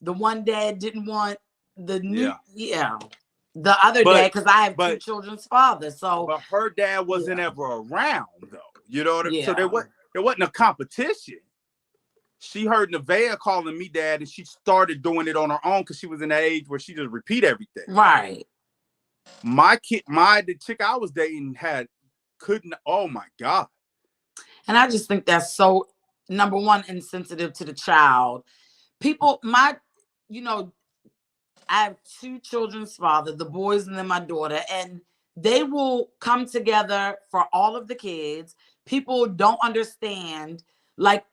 [SPEAKER 3] the one dad didn't want the new, the other dad, because I have 2 children's father. So,
[SPEAKER 2] but her dad wasn't ever around though. You know what I mean? So there wasn't a competition. She heard Nevaeh calling me dad, and she started doing it on her own because she was in the age where she just repeat everything.
[SPEAKER 3] Right.
[SPEAKER 2] The chick I was dating oh my God.
[SPEAKER 3] And I just think that's so, number one, insensitive to the child. People, I have 2 children's father, the boys and then my daughter, and they will come together for all of the kids. People don't understand. Like,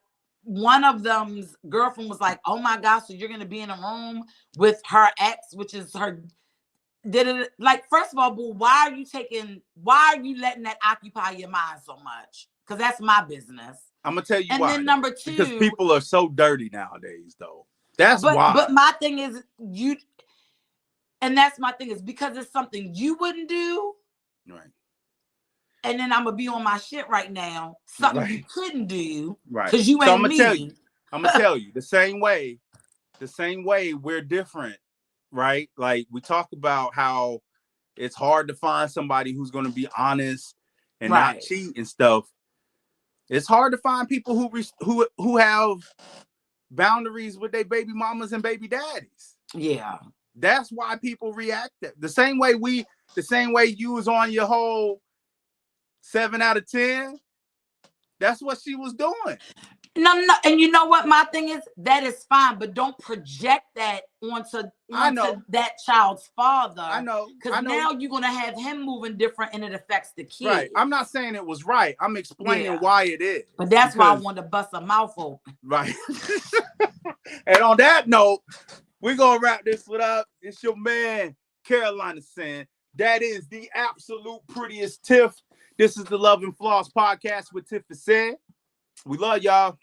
[SPEAKER 3] one of them's girlfriend was like, oh my gosh, so you're going to be in a room with her ex, which is her. Like, first of all, boo, why are you letting that occupy your mind so much? Because that's my business.
[SPEAKER 2] I'm going to tell you why.
[SPEAKER 3] And then number 2.
[SPEAKER 2] Because people are so dirty nowadays, though. That's why.
[SPEAKER 3] But my thing is, and that's my thing is, because it's something you wouldn't do.
[SPEAKER 2] Right.
[SPEAKER 3] and then I'm gonna be on my shit right now. Something you couldn't do,
[SPEAKER 2] right?
[SPEAKER 3] Because you ain't me.
[SPEAKER 2] I'm gonna tell you the same way we're different, right? Like we talk about how it's hard to find somebody who's gonna be honest and not cheat and stuff. It's hard to find people who have boundaries with their baby mamas and baby daddies.
[SPEAKER 3] Yeah.
[SPEAKER 2] That's why people react the same way you was on your whole 7 out of 10. That's what she was doing.
[SPEAKER 3] No, and you know what my thing is? That is fine, but don't project that onto that child's father.
[SPEAKER 2] I know.
[SPEAKER 3] Because now you're gonna have him moving different, and it affects the kid.
[SPEAKER 2] Right. I'm not saying it was right. I'm explaining why it is.
[SPEAKER 3] But that's why I wanted to bust a mouth open.
[SPEAKER 2] Right. And on that note, we're gonna wrap this one up. It's your man, Carolina saying that is the absolute prettiest Tiff. This is the Love and Flaws podcast with Tiff and Said. We love y'all.